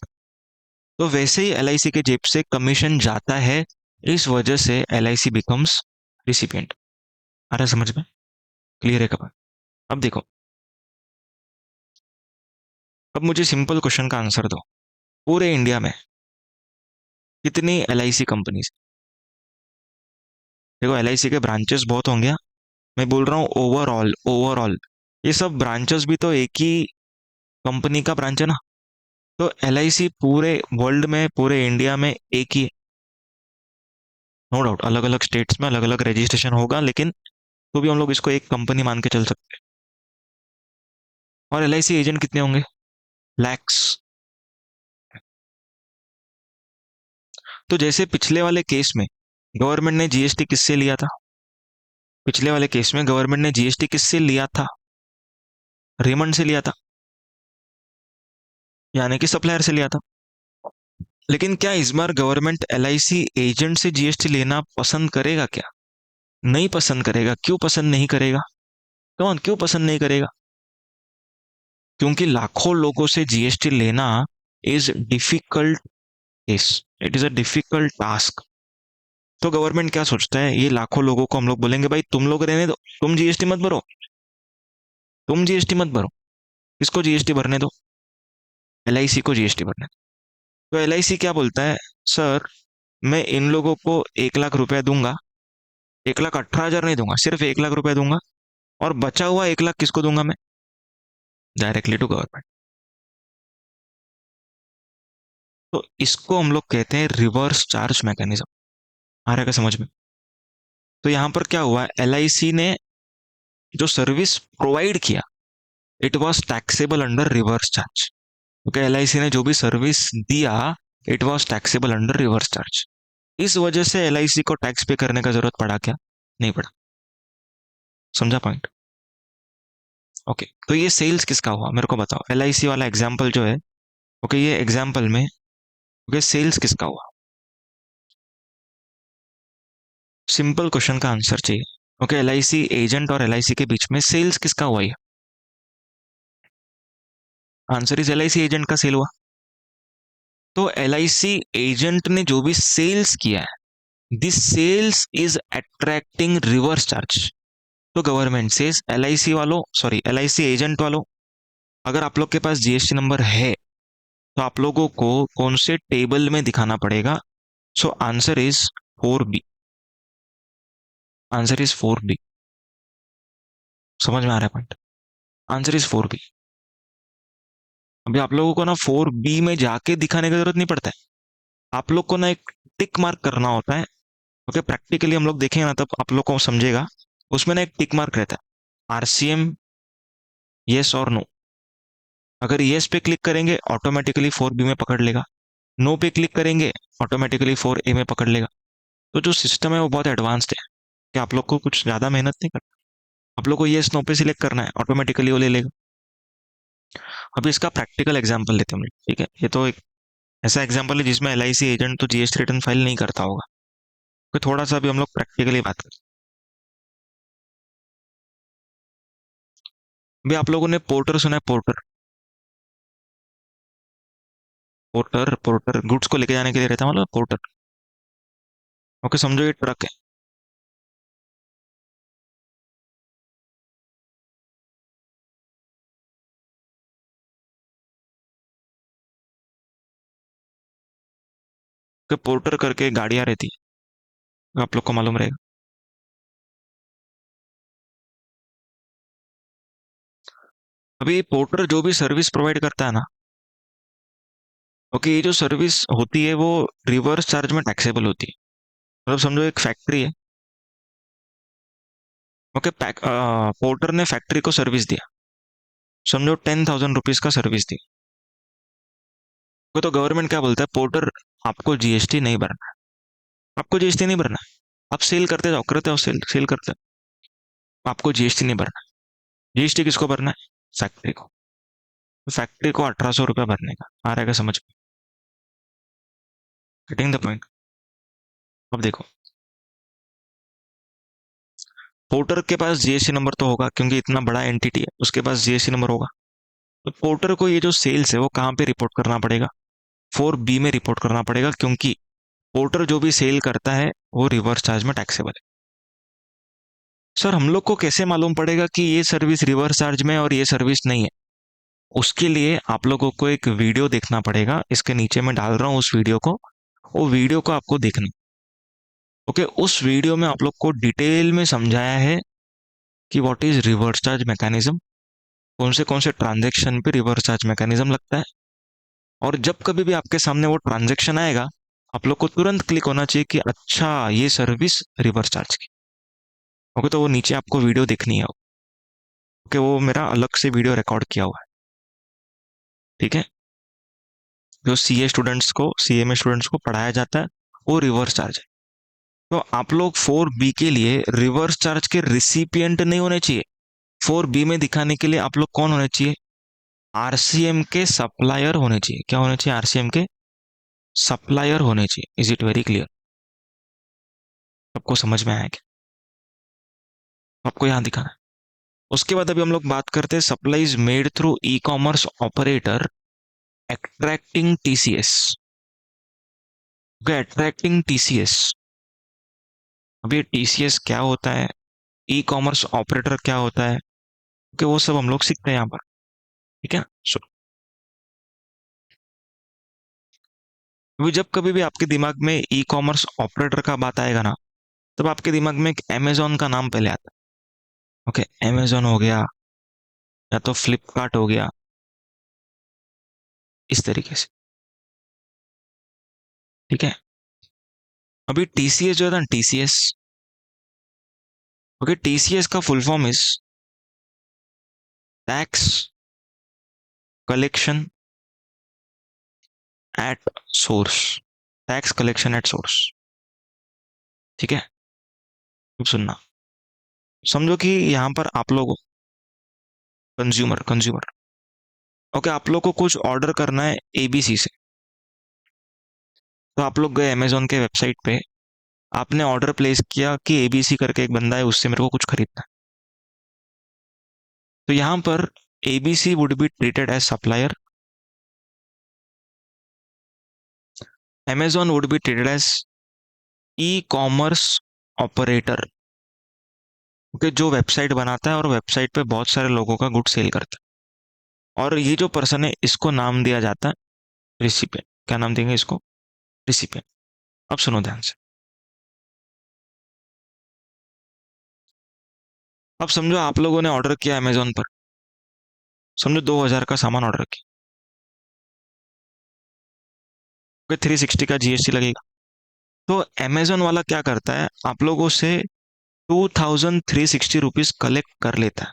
तो वैसे ही एलआईसी के जेब से कमीशन जाता है, इस वजह से एलआईसी बिकम्स रिसिपिएंट। आ रहा है समझ में? क्लियर है कब? अब देखो, अब मुझे सिंपल क्वेश्चन का आंसर दो। पूरे इंडिया में कितनी एलआईसी कंपनीज? देखो, एलआईसी के ब्रांचेस बहुत होंगे, मैं बोल रहा हूँ ओवरऑल। ओवरऑल ये सब ब्रांचेस भी तो एक ही कंपनी का ब्रांच है ना। तो एलआईसी पूरे वर्ल्ड में, पूरे इंडिया में एक ही। नो डाउट अलग अलग स्टेट्स में अलग अलग रजिस्ट्रेशन होगा, लेकिन तो भी हम लोग इसको एक कंपनी मान के चल सकते हैं। और एलआईसी एजेंट कितने होंगे? लैक्स। तो जैसे पिछले वाले केस में गवर्नमेंट ने जीएसटी किससे लिया था? पिछले वाले केस में गवर्नमेंट ने जीएसटी किससे लिया था? रेमंड से लिया था, यानी कि सप्लायर से लिया था। लेकिन क्या इस बार गवर्नमेंट एलआईसी एजेंट से जीएसटी लेना पसंद करेगा क्या? नहीं पसंद करेगा। क्यों पसंद नहीं करेगा? कौन क्यों पसंद नहीं करेगा? क्योंकि लाखों लोगों से जीएसटी लेना is difficult case, it is a difficult task. तो गवर्नमेंट क्या सोचता है, ये लाखों लोगों को हम लोग बोलेंगे भाई तुम लोग रहने दो, तुम जीएसटी मत भरो, तुम जीएसटी मत भरो। किसको जीएसटी भरने दो? एलआईसी को जीएसटी भरने दो। तो एलआईसी क्या बोलता है? सर, मैं इन लोगों को 1 लाख रुपया दूंगा, 1,18,000 नहीं दूंगा, सिर्फ 1 लाख रुपया दूंगा। और बचा हुआ 1 लाख किसको दूंगा मैं? Directly to government. तो इसको हम लोग कहते हैं रिवर्स चार्ज मैकेनिज्म। आ रहा है समझ में? तो यहां पर क्या हुआ, एलआईसी ने जो सर्विस प्रोवाइड किया, it was taxable under reverse charge. क्योंकि एलआईसी ने जो भी सर्विस दिया, it was taxable under reverse charge. इस वजह से एलआईसी को टैक्स पे करने का जरूरत पड़ा क्या? नहीं पड़ा। समझा पॉइंट? ओके, तो ये सेल्स किसका हुआ मेरे को बताओ, एलआईसी वाला एग्जाम्पल जो है। ओके, ये एग्जाम्पल में ओके सेल्स किसका हुआ? सिंपल क्वेश्चन का आंसर चाहिए। ओके, एलआईसी एजेंट और एलआईसी के बीच में सेल्स किसका हुआ? ये आंसर इज एलआईसी एजेंट का सेल हुआ। तो एलआईसी एजेंट ने जो भी सेल्स किया है, this sales is attracting reverse charge. तो गवर्नमेंट से एलआईसी वालों, सॉरी एलआईसी एजेंट वालों, अगर आप लोग के पास जीएसटी नंबर है तो आप लोगों को कौन से टेबल में दिखाना पड़ेगा? So answer is 4B। Answer is 4B। समझ में आ रहा है पॉइंट? Answer is 4B। अभी आप लोगों को ना 4B में जाके दिखाने की जरूरत नहीं पड़ता है। आप लोग को ना एक टिक मार्क करना होता है। ओके, प्रैक्टिकली हम लोग देखेंगे ना तब आप लोग को समझेगा। उसमें ना एक टिक मार्क रहता है, आरसीएम यस और नो। अगर यस पे क्लिक करेंगे ऑटोमेटिकली 4B में पकड़ लेगा, नो पे क्लिक करेंगे ऑटोमेटिकली 4A में पकड़ लेगा। तो जो सिस्टम है वो बहुत एडवांस्ड है, कि आप लोग को कुछ ज़्यादा मेहनत नहीं करना। आप लोग को येस नो पे सिलेक्ट करना है, ऑटोमेटिकली वो ले लेगा। अब इसका प्रैक्टिकल एग्जांपल लेते हैं हम लोग, ठीक है? ये तो एक ऐसा एग्जांपल है जिसमें एलआईसी एजेंट तो जीएसटी रिटर्न फाइल नहीं करता होगा। तो थोड़ा सा भी हम लोग प्रैक्टिकली बात करें। अभी आप लोगों ने पोर्टर सुना है? पोर्टर, पोर्टर पोर्टर गुड्स को लेके जाने के लिए रहता है, मतलब पोर्टर। ओके, समझो ये ट्रक है। कि पोर्टर करके गाड़ियां रहती है, आप लोग को मालूम रहेगा। अभी पोर्टर जो भी सर्विस प्रोवाइड करता है ना, ओके, ये जो सर्विस होती है वो रिवर्स चार्ज में टैक्सेबल होती है। मतलब समझो एक फैक्ट्री है, ओके, पोर्टर ने फैक्ट्री को सर्विस दिया, समझो 10,000 रुपीज का सर्विस दी। तो गवर्नमेंट क्या बोलता है, पोर्टर आपको जीएसटी नहीं भरना है, आपको जीएसटी नहीं भरना है। आप सेल करते जाओ, करते हो, सेल सेल करते हो, आपको जीएसटी नहीं भरना है। जीएसटी किसको भरना है? फैक्ट्री को। तो फैक्ट्री को 1,800 रुपया भरने का। आ रहेगा समझ में? Getting the point? अब देखो, पोर्टर के पास जीएसटी नंबर तो होगा, क्योंकि इतना बड़ा एंटिटी है, उसके पास जीएसटी नंबर होगा। तो पोर्टर को ये जो सेल्स है वो कहाँ पे रिपोर्ट करना पड़ेगा? 4B में रिपोर्ट करना पड़ेगा, क्योंकि पोर्टर जो भी सेल करता है वो रिवर्स चार्ज में टैक्सेबल है। सर हम लोग को कैसे मालूम पड़ेगा कि ये सर्विस रिवर्स चार्ज में है और ये सर्विस नहीं है? उसके लिए आप लोगों को एक वीडियो देखना पड़ेगा, इसके नीचे मैं डाल रहा हूँ उस वीडियो को, वो वीडियो को आपको देखना। ओके, उस वीडियो में आप लोग को डिटेल में समझाया है कि what is reverse charge mechanism, कौन से ट्रांजेक्शन पे रिवर्स चार्ज मैकेनिज्म लगता है, और जब कभी भी आपके सामने वो ट्रांजेक्शन आएगा, आप लोग को तुरंत क्लिक होना चाहिए कि अच्छा ये सर्विस रिवर्स चार्ज की। ओके, तो वो नीचे आपको वीडियो देखनी है। ओके, वो मेरा अलग से वीडियो रिकॉर्ड किया हुआ है, ठीक है, जो सीए में स्टूडेंट्स को पढ़ाया जाता है, वो रिवर्स चार्ज है। तो आप लोग 4B के लिए रिवर्स चार्ज के रिसिपिएंट नहीं होने चाहिए। 4B में दिखाने के लिए आप लोग कौन होने चाहिए? आरसीएम के सप्लायर होने चाहिए। क्या होने चाहिए? आरसीएम के सप्लायर होने चाहिए। Is it very clear? आपको समझ में आया क्या? आपको यहां दिखाना है। उसके बाद अभी हम लोग बात करते हैं supplies made through e commerce operator attracting TCS. Attracting TCS, अब ये टीसीएस क्या होता है, ई कॉमर्स ऑपरेटर क्या होता है, कि वो सब हम लोग सीखते हैं यहाँ पर, ठीक है। सो अभी जब कभी भी आपके दिमाग में ई कॉमर्स ऑपरेटर का बात आएगा ना, तब आपके दिमाग में एक अमेजोन का नाम पहले आता है। ओके, अमेजोन हो गया, या तो फ्लिपकार्ट हो गया, इस तरीके से, ठीक है। अभी टीसीएस जो है ना, टीसीएस, ओके, टीसीएस का full form is tax collection at source. Tax collection at source, ठीक है। अब सुनना, समझो कि यहाँ पर आप लोग कंज्यूमर कंज्यूमर, ओके, आप लोग को कुछ ऑर्डर करना है एबीसी से। तो आप लोग गए अमेजोन के वेबसाइट पे, आपने ऑर्डर प्लेस किया कि एबीसी करके एक बंदा है, उससे मेरे को कुछ खरीदना है। तो यहाँ पर ABC would be treated as supplier, Amazon would be treated as e commerce operator, okay, जो वेबसाइट बनाता है और वेबसाइट पे बहुत सारे लोगों का गुड सेल करता है। और ये जो पर्सन है, इसको नाम दिया जाता है रिसिपिएंट। क्या नाम देंगे इसको? रिसिपिएंट। अब सुनो ध्यान से। अब समझो आप लोगों ने ऑर्डर किया अमेजोन पर, समझो 2,000 का सामान ऑर्डर किया, 360 का जीएसटी लगेगा। तो अमेजोन वाला क्या करता है, आप लोगों से 2,360 रुपीज कलेक्ट कर लेता है।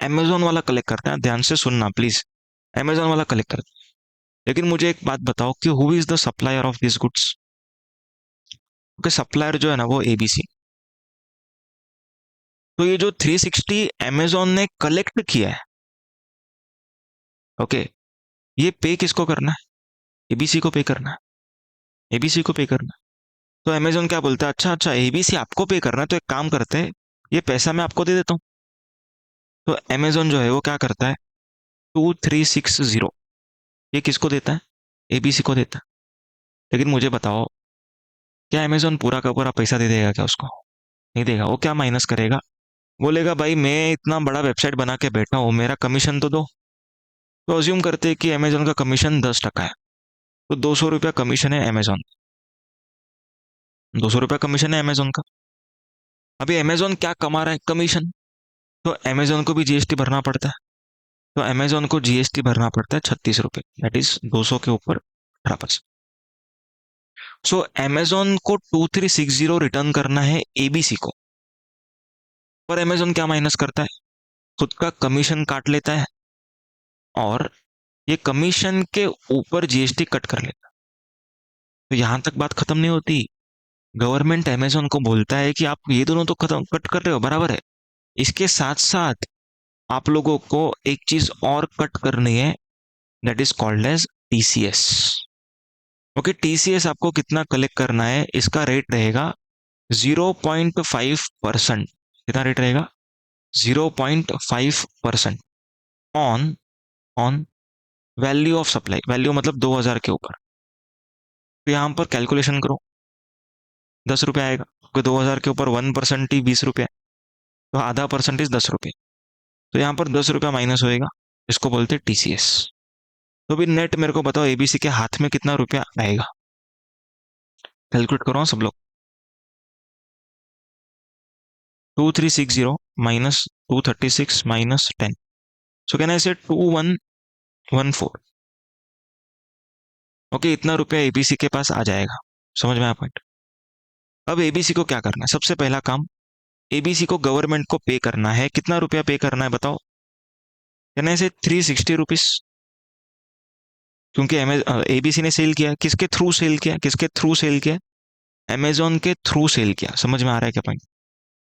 अमेजोन वाला कलेक्ट करता है, ध्यान से सुनना प्लीज, अमेजोन वाला कलेक्ट करता है। लेकिन मुझे एक बात बताओ कि who is the supplier of this goods? Okay, supplier जो है ना वो एबीसी। तो ये जो 360 अमेजोन ने कलेक्ट किया है, ओके, ये पे किसको करना है? एबीसी को पे करना है, एबीसी को पे करना है। तो अमेजोन क्या बोलता है, अच्छा अच्छा एबीसी आपको पे करना है, तो एक काम करते हैं, ये पैसा मैं आपको दे देता हूँ। तो अमेजोन जो है वो क्या करता है, 2,360 ये किसको देता है? एबीसी को देता है। लेकिन मुझे बताओ, क्या अमेजोन पूरा का पूरा पैसा दे देगा क्या उसको? नहीं देगा। वो क्या माइनस करेगा, बोलेगा भाई मैं इतना बड़ा वेबसाइट बना के बैठा हूँ, मेरा कमीशन तो दो। तो अज्यूम करते हैं कि अमेजोन का कमीशन 10% है, तो 200 रुपया कमीशन है अमेजोन। ₹200 कमीशन है अमेजोन का। अभी अमेजोन क्या कमा रहा है? कमीशन। तो अमेजोन को भी जीएसटी भरना पड़ता है। तो अमेजोन को जीएसटी भरना पड़ता है ₹36, दैट इज 200 के ऊपर 18%। सो अमेजोन को 2360 रिटर्न करना है एबीसी को। पर अमेजोन क्या माइनस करता है? खुद का कमीशन काट लेता है और ये कमीशन के ऊपर जीएसटी कट कर लेता है। तो यहां तक बात खत्म नहीं होती। गवर्नमेंट अमेजोन को बोलता है कि आप ये दोनों तो खत्म कट कर रहे हो, बराबर है, इसके साथ साथ आप लोगों को एक चीज और कट करनी है, that is called as TCS. Okay, TCS आपको कितना कलेक्ट करना है? इसका रेट रहेगा 0.5%। कितना रेट रहेगा? 0.5% on on value of supply. Value मतलब 2000 के ऊपर। तो यहां पर कैलकुलेशन करो, ₹10 आएगा, क्योंकि 2000 के ऊपर 1% ही ₹20 है, तो आधा परसेंटेज ₹10। तो यहाँ पर ₹10 माइनस होएगा, इसको बोलते हैं टीसीएस। तो भी नेट मेरे को बताओ एबीसी के हाथ में कितना रुपया आएगा? कैलकुलेट करो सब लोग। 2360 minus 236 minus 10, so can I से 2114। ओके, इतना रुपया एबीसी के पास आ जाएगा। समझ में आया पॉइंट? अब एबीसी को क्या करना है? सबसे पहला काम, एबीसी को गवर्नमेंट को पे करना है। कितना रुपया पे करना है बताओ? कैन आई से ₹360, क्योंकि एबीसी ने सेल किया। किसके थ्रू सेल किया? किसके थ्रू सेल किया? अमेजोन के थ्रू सेल किया। समझ में आ रहा है क्या पॉइंट?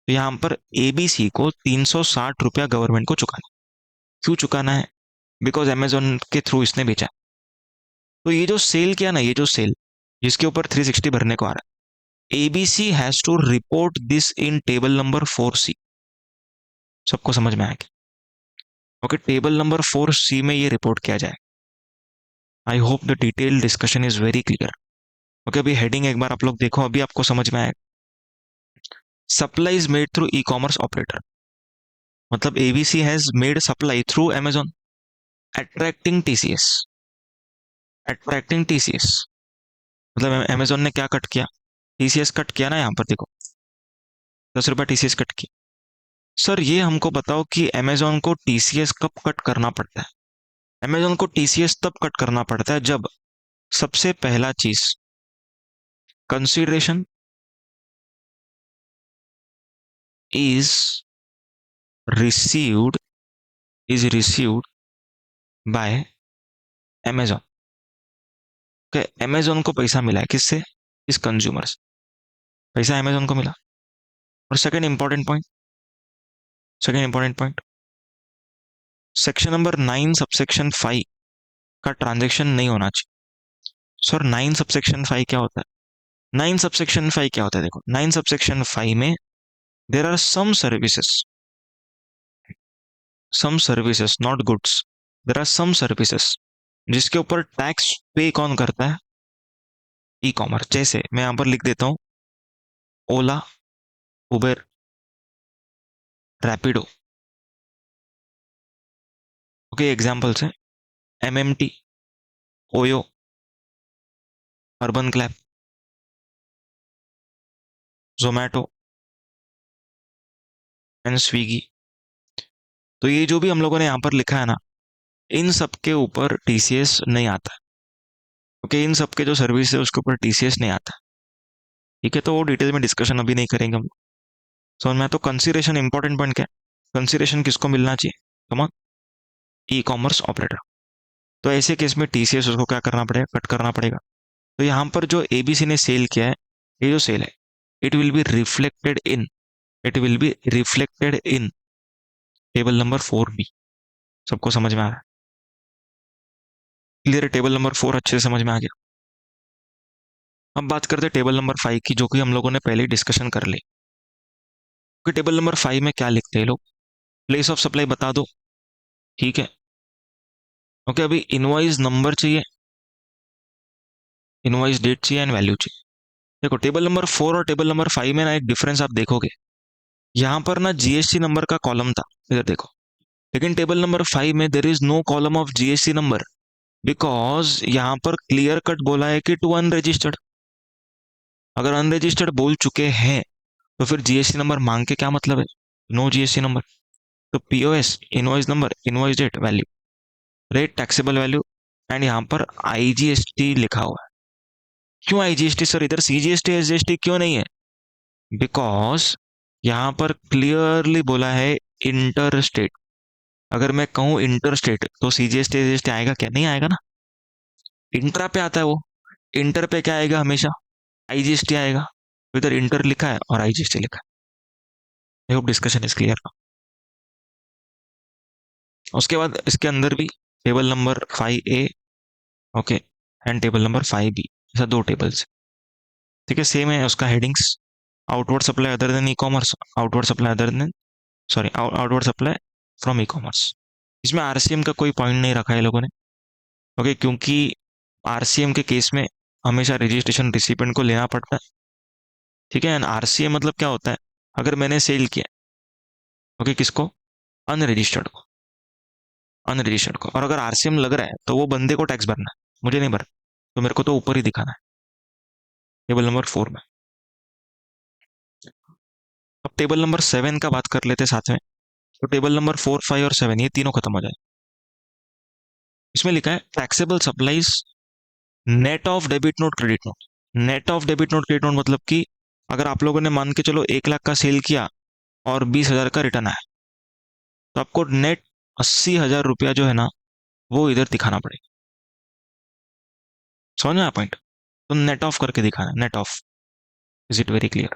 तो यहाँ पर एबीसी को ₹360 गवर्नमेंट को चुकाना। क्यों चुकाना है? बिकॉज अमेजोन के थ्रू इसने बेचा। तो ये जो सेल किया ना, ये जो सेल जिसके ऊपर 360 भरने को आ रहा है, ABC has to report this in table number 4C। सबको समझ में आएगा? ओके, टेबल नंबर 4C में ये रिपोर्ट किया जाए। आई hope the detail discussion is very clear. Okay, अभी हेडिंग एक बार आप लोग देखो, अभी आपको समझ में आएगा। Supplies made through e commerce operator, मतलब ABC has made supply through Amazon, attracting TCS. Attracting TCS मतलब अमेजोन ने क्या कट किया? टीसीएस कट किया ना, यहाँ पर देखो ₹10 टीसीएस कट किया। सर ये हमको बताओ कि अमेजोन को टीसीएस कब कट करना पड़ता है? अमेजोन को टीसीएस तब कट करना पड़ता है जब सबसे पहला चीज, consideration is received received by Amazon. Amazon को पैसा मिला है किससे? इस कंज्यूमर से पैसा अमेजोन को मिला। और second important point, section number 9 subsection 5 का ट्रांजैक्शन नहीं होना चाहिए। सर 9 सबसेक्शन 5 क्या होता है? 9 सबसेक्शन 5 क्या होता है? देखो 9 सबसेक्शन 5 में there are some services not goods, there are some services जिसके ऊपर टैक्स पे कौन करता है? E commerce. जैसे मैं यहां पर लिख देता हूं, Ola, Uber, Rapido. Okay, examples है MMT, Oyo, Urban Clap, Zomato and Swiggy. तो ये जो भी हम लोगों ने यहाँ पर लिखा है ना, इन सब के ऊपर टीसीएस नहीं आता। ओके, इन सब के जो सर्विस है उसके ऊपर टीसीएस नहीं आता। ठीक है, तो वो डिटेल में डिस्कशन अभी नहीं करेंगे हम। समझ में? तो कंसीडरेशन इंपॉर्टेंट पॉइंट क्या है? कंसीडरेशन किसको मिलना चाहिए? कम, ई कॉमर्स ऑपरेटर। तो ऐसे केस में टीसीएस उसको क्या करना पड़ेगा? कट करना पड़ेगा। तो यहाँ पर जो एबीसी ने सेल किया है, ये जो सेल है, it will be reflected in it will be reflected in table number 4B। सबको समझ में आ रहा है? क्लियर है? टेबल नंबर 4 अच्छे से समझ में आ गया। अब बात करते हैं टेबल नंबर 5 की, जो कि हम लोगों ने पहले ही डिस्कशन कर ली। कि टेबल नंबर 5 में क्या लिखते हैं लोग? प्लेस ऑफ सप्लाई बता दो। ठीक है। ओके, अभी इनवॉइस नंबर चाहिए, इनवॉइस डेट चाहिए एंड वैल्यू चाहिए। देखो टेबल नंबर 4 और टेबल नंबर 5 में ना एक डिफरेंस आप देखोगे, यहाँ पर ना जीएसटी नंबर का कॉलम था, इधर देखो। लेकिन टेबल नंबर 5 में there is no column of GST number, because यहाँ पर क्लियर कट बोला है कि टू अनरजिस्टर्ड। अगर अनरजिस्टर्ड बोल चुके हैं तो फिर जीएसटी नंबर मांग के क्या मतलब है? No GST number. तो POS, invoice number, invoice date, value, rate, taxable value, and यहाँ पर आईजीएसटी लिखा हुआ है। क्यों आईजीएसटी सर? इधर सीजीएसटी एसजीएसटी क्यों नहीं है? बिकॉज यहाँ पर क्लियरली बोला है इंटर स्टेट। अगर मैं कहूँ इंटर स्टेट तो सीजीएसटी एसजीएसटी आएगा क्या? नहीं आएगा ना। इंट्रा पे आता है वो। इंटर पे क्या आएगा? हमेशा आईजीएसटी आएगा। तो इधर इंटर लिखा है और आईजीएसटी लिखा है। I hope discussion is clear. उसके बाद इसके अंदर भी table number 5A, okay, and table number 5B, ऐसा दो टेबल्स। ठीक है, सेम है उसका headings. Outward supply other than e commerce, outward supply other than, sorry, outward supply from e commerce. इसमें आरसीएम का कोई पॉइंट नहीं रखा है लोगों ने, ओके, क्योंकि आरसीएम के केस में हमेशा रजिस्ट्रेशन रिसिपेंट को लेना पड़ता है। ठीक है, एंड आरसीएम मतलब क्या होता है? अगर मैंने सेल किया, ओके, किसको? अनरजिस्टर्ड को, अनरजिस्टर्ड को, और अगर आरसीएम लग रहा है तो वो बंदे को टैक्स भरना है, मुझे नहीं भरना। तो मेरे को तो ऊपर ही दिखाना है टेबल नंबर 4 में। अब टेबल नंबर 7 का बात कर लेते हैं साथ में। तो टेबल नंबर 4, 5 और 7 ये तीनों खत्म हो जाए। इसमें लिखा है taxable supplies net of debit note, credit note. Net of debit note, credit note मतलब कि अगर आप लोगों ने मान के चलो 1 लाख का सेल किया और 20,000 का रिटर्न आया, तो आपको नेट 80,000 रुपया जो है ना, वो इधर दिखाना पड़ेगा। समझ में आया पॉइंट? तो नेट ऑफ करके दिखाना है, net off. Is it very clear?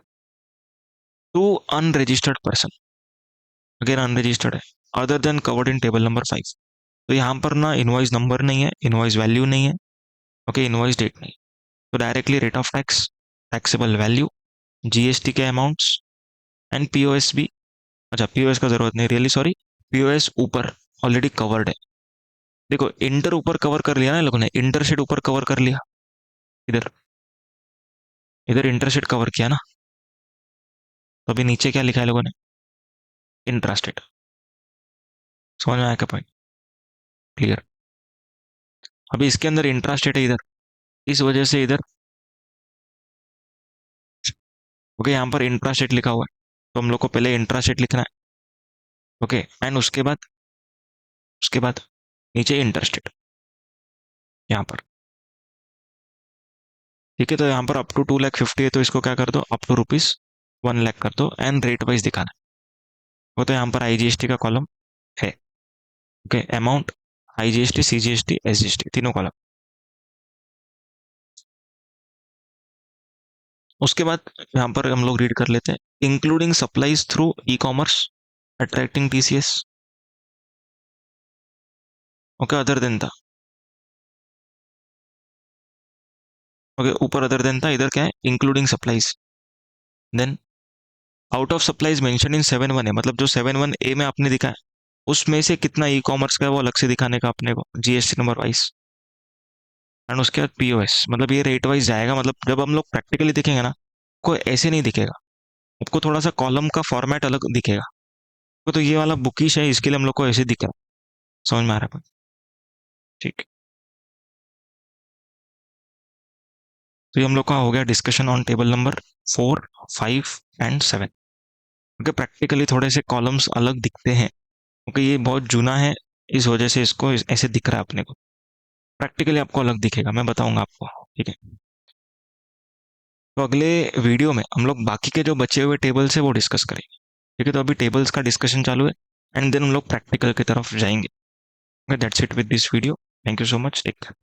To unregistered person, again unregistered है, other than covered in table number 5। तो यहाँ पर ना इनवॉइस नंबर नहीं है, इनवॉइस वैल्यू नहीं है, ओके, इनवॉइस डेट नहीं। तो directly rate of tax, taxable value, GST के अमाउंट्स, एंड पीओएस भी। अच्छा, पीओएस का जरूरत नहीं, रियली सॉरी, पीओएस ऊपर ऑलरेडी कवर्ड है। देखो, इंटर ऊपर कवर कर लिया ना लोगों ने, इंटरशेड ऊपर कवर कर लिया, इधर, इधर इंटरशेड कवर किया ना। तो अभी नीचे क्या लिखा है लोगों ने? इंट्रास्टेट। समझ में आया क्या पॉइंट? क्लियर? अभी इसके अंदर इंट्रास्टेट है इधर, इस वजह से इधर, ओके, यहाँ पर इंट्रास्टेट लिखा हुआ है, तो हम लोग को पहले इंट्रास्टेट लिखना है, ओके, एंड उसके बाद नीचे इंटरस्टेट, यहाँ पर। ठीक है, तो यहाँ पर अप टू 2,50,000 है, तो इसको क्या कर दो, अप टू ₹1,00,000 कर दो, एंड रेट वाइज दिखाना है। वो तो यहाँ पर आईजीएसटी का कॉलम है, okay, amount, IGST, CGST, SGST, तीनों कॉलम। उसके बाद यहाँ पर हम लोग रीड कर लेते हैं, including supplies through e commerce attracting TCS, okay, other than that, okay, ऊपर अदर देन था, इधर क्या है? Including supplies. Then out of supplies mentioned in 7.1 है, मतलब जो 7.1A में आपने दिखा है उसमें से कितना ई कॉमर्स का है वो अलग से दिखाने का अपने को, जीएसटी नंबर वाइज। एंड उसके बाद पीओएस, मतलब ये रेट वाइज जाएगा, मतलब जब हम लोग प्रैक्टिकली दिखेंगे ना, कोई ऐसे नहीं दिखेगा, आपको थोड़ा सा कॉलम का फॉर्मेट अलग दिखेगा। तो ये वाला बुकिश है, इसके लिए हम लोग को ऐसे दिख रहा है। समझ में आ रहा है? ठीक। तो ये हम लोग का हो गया discussion on table number 4, 5 and 7। क्योंकि प्रैक्टिकली थोड़े से कॉलम्स अलग दिखते हैं, क्योंकि ये बहुत जूना है, इस वजह से इसको ऐसे दिख रहा है अपने को। प्रैक्टिकली आपको अलग दिखेगा, मैं बताऊंगा आपको। ठीक है, तो अगले वीडियो में हम लोग बाकी के जो बचे हुए टेबल्स है वो डिस्कस करेंगे। ठीक है, तो अभी टेबल्स का डिस्कशन चालू है, एंड देन हम लोग प्रैक्टिकल की तरफ जाएंगे। That's it with this video. Thank you so much, take care.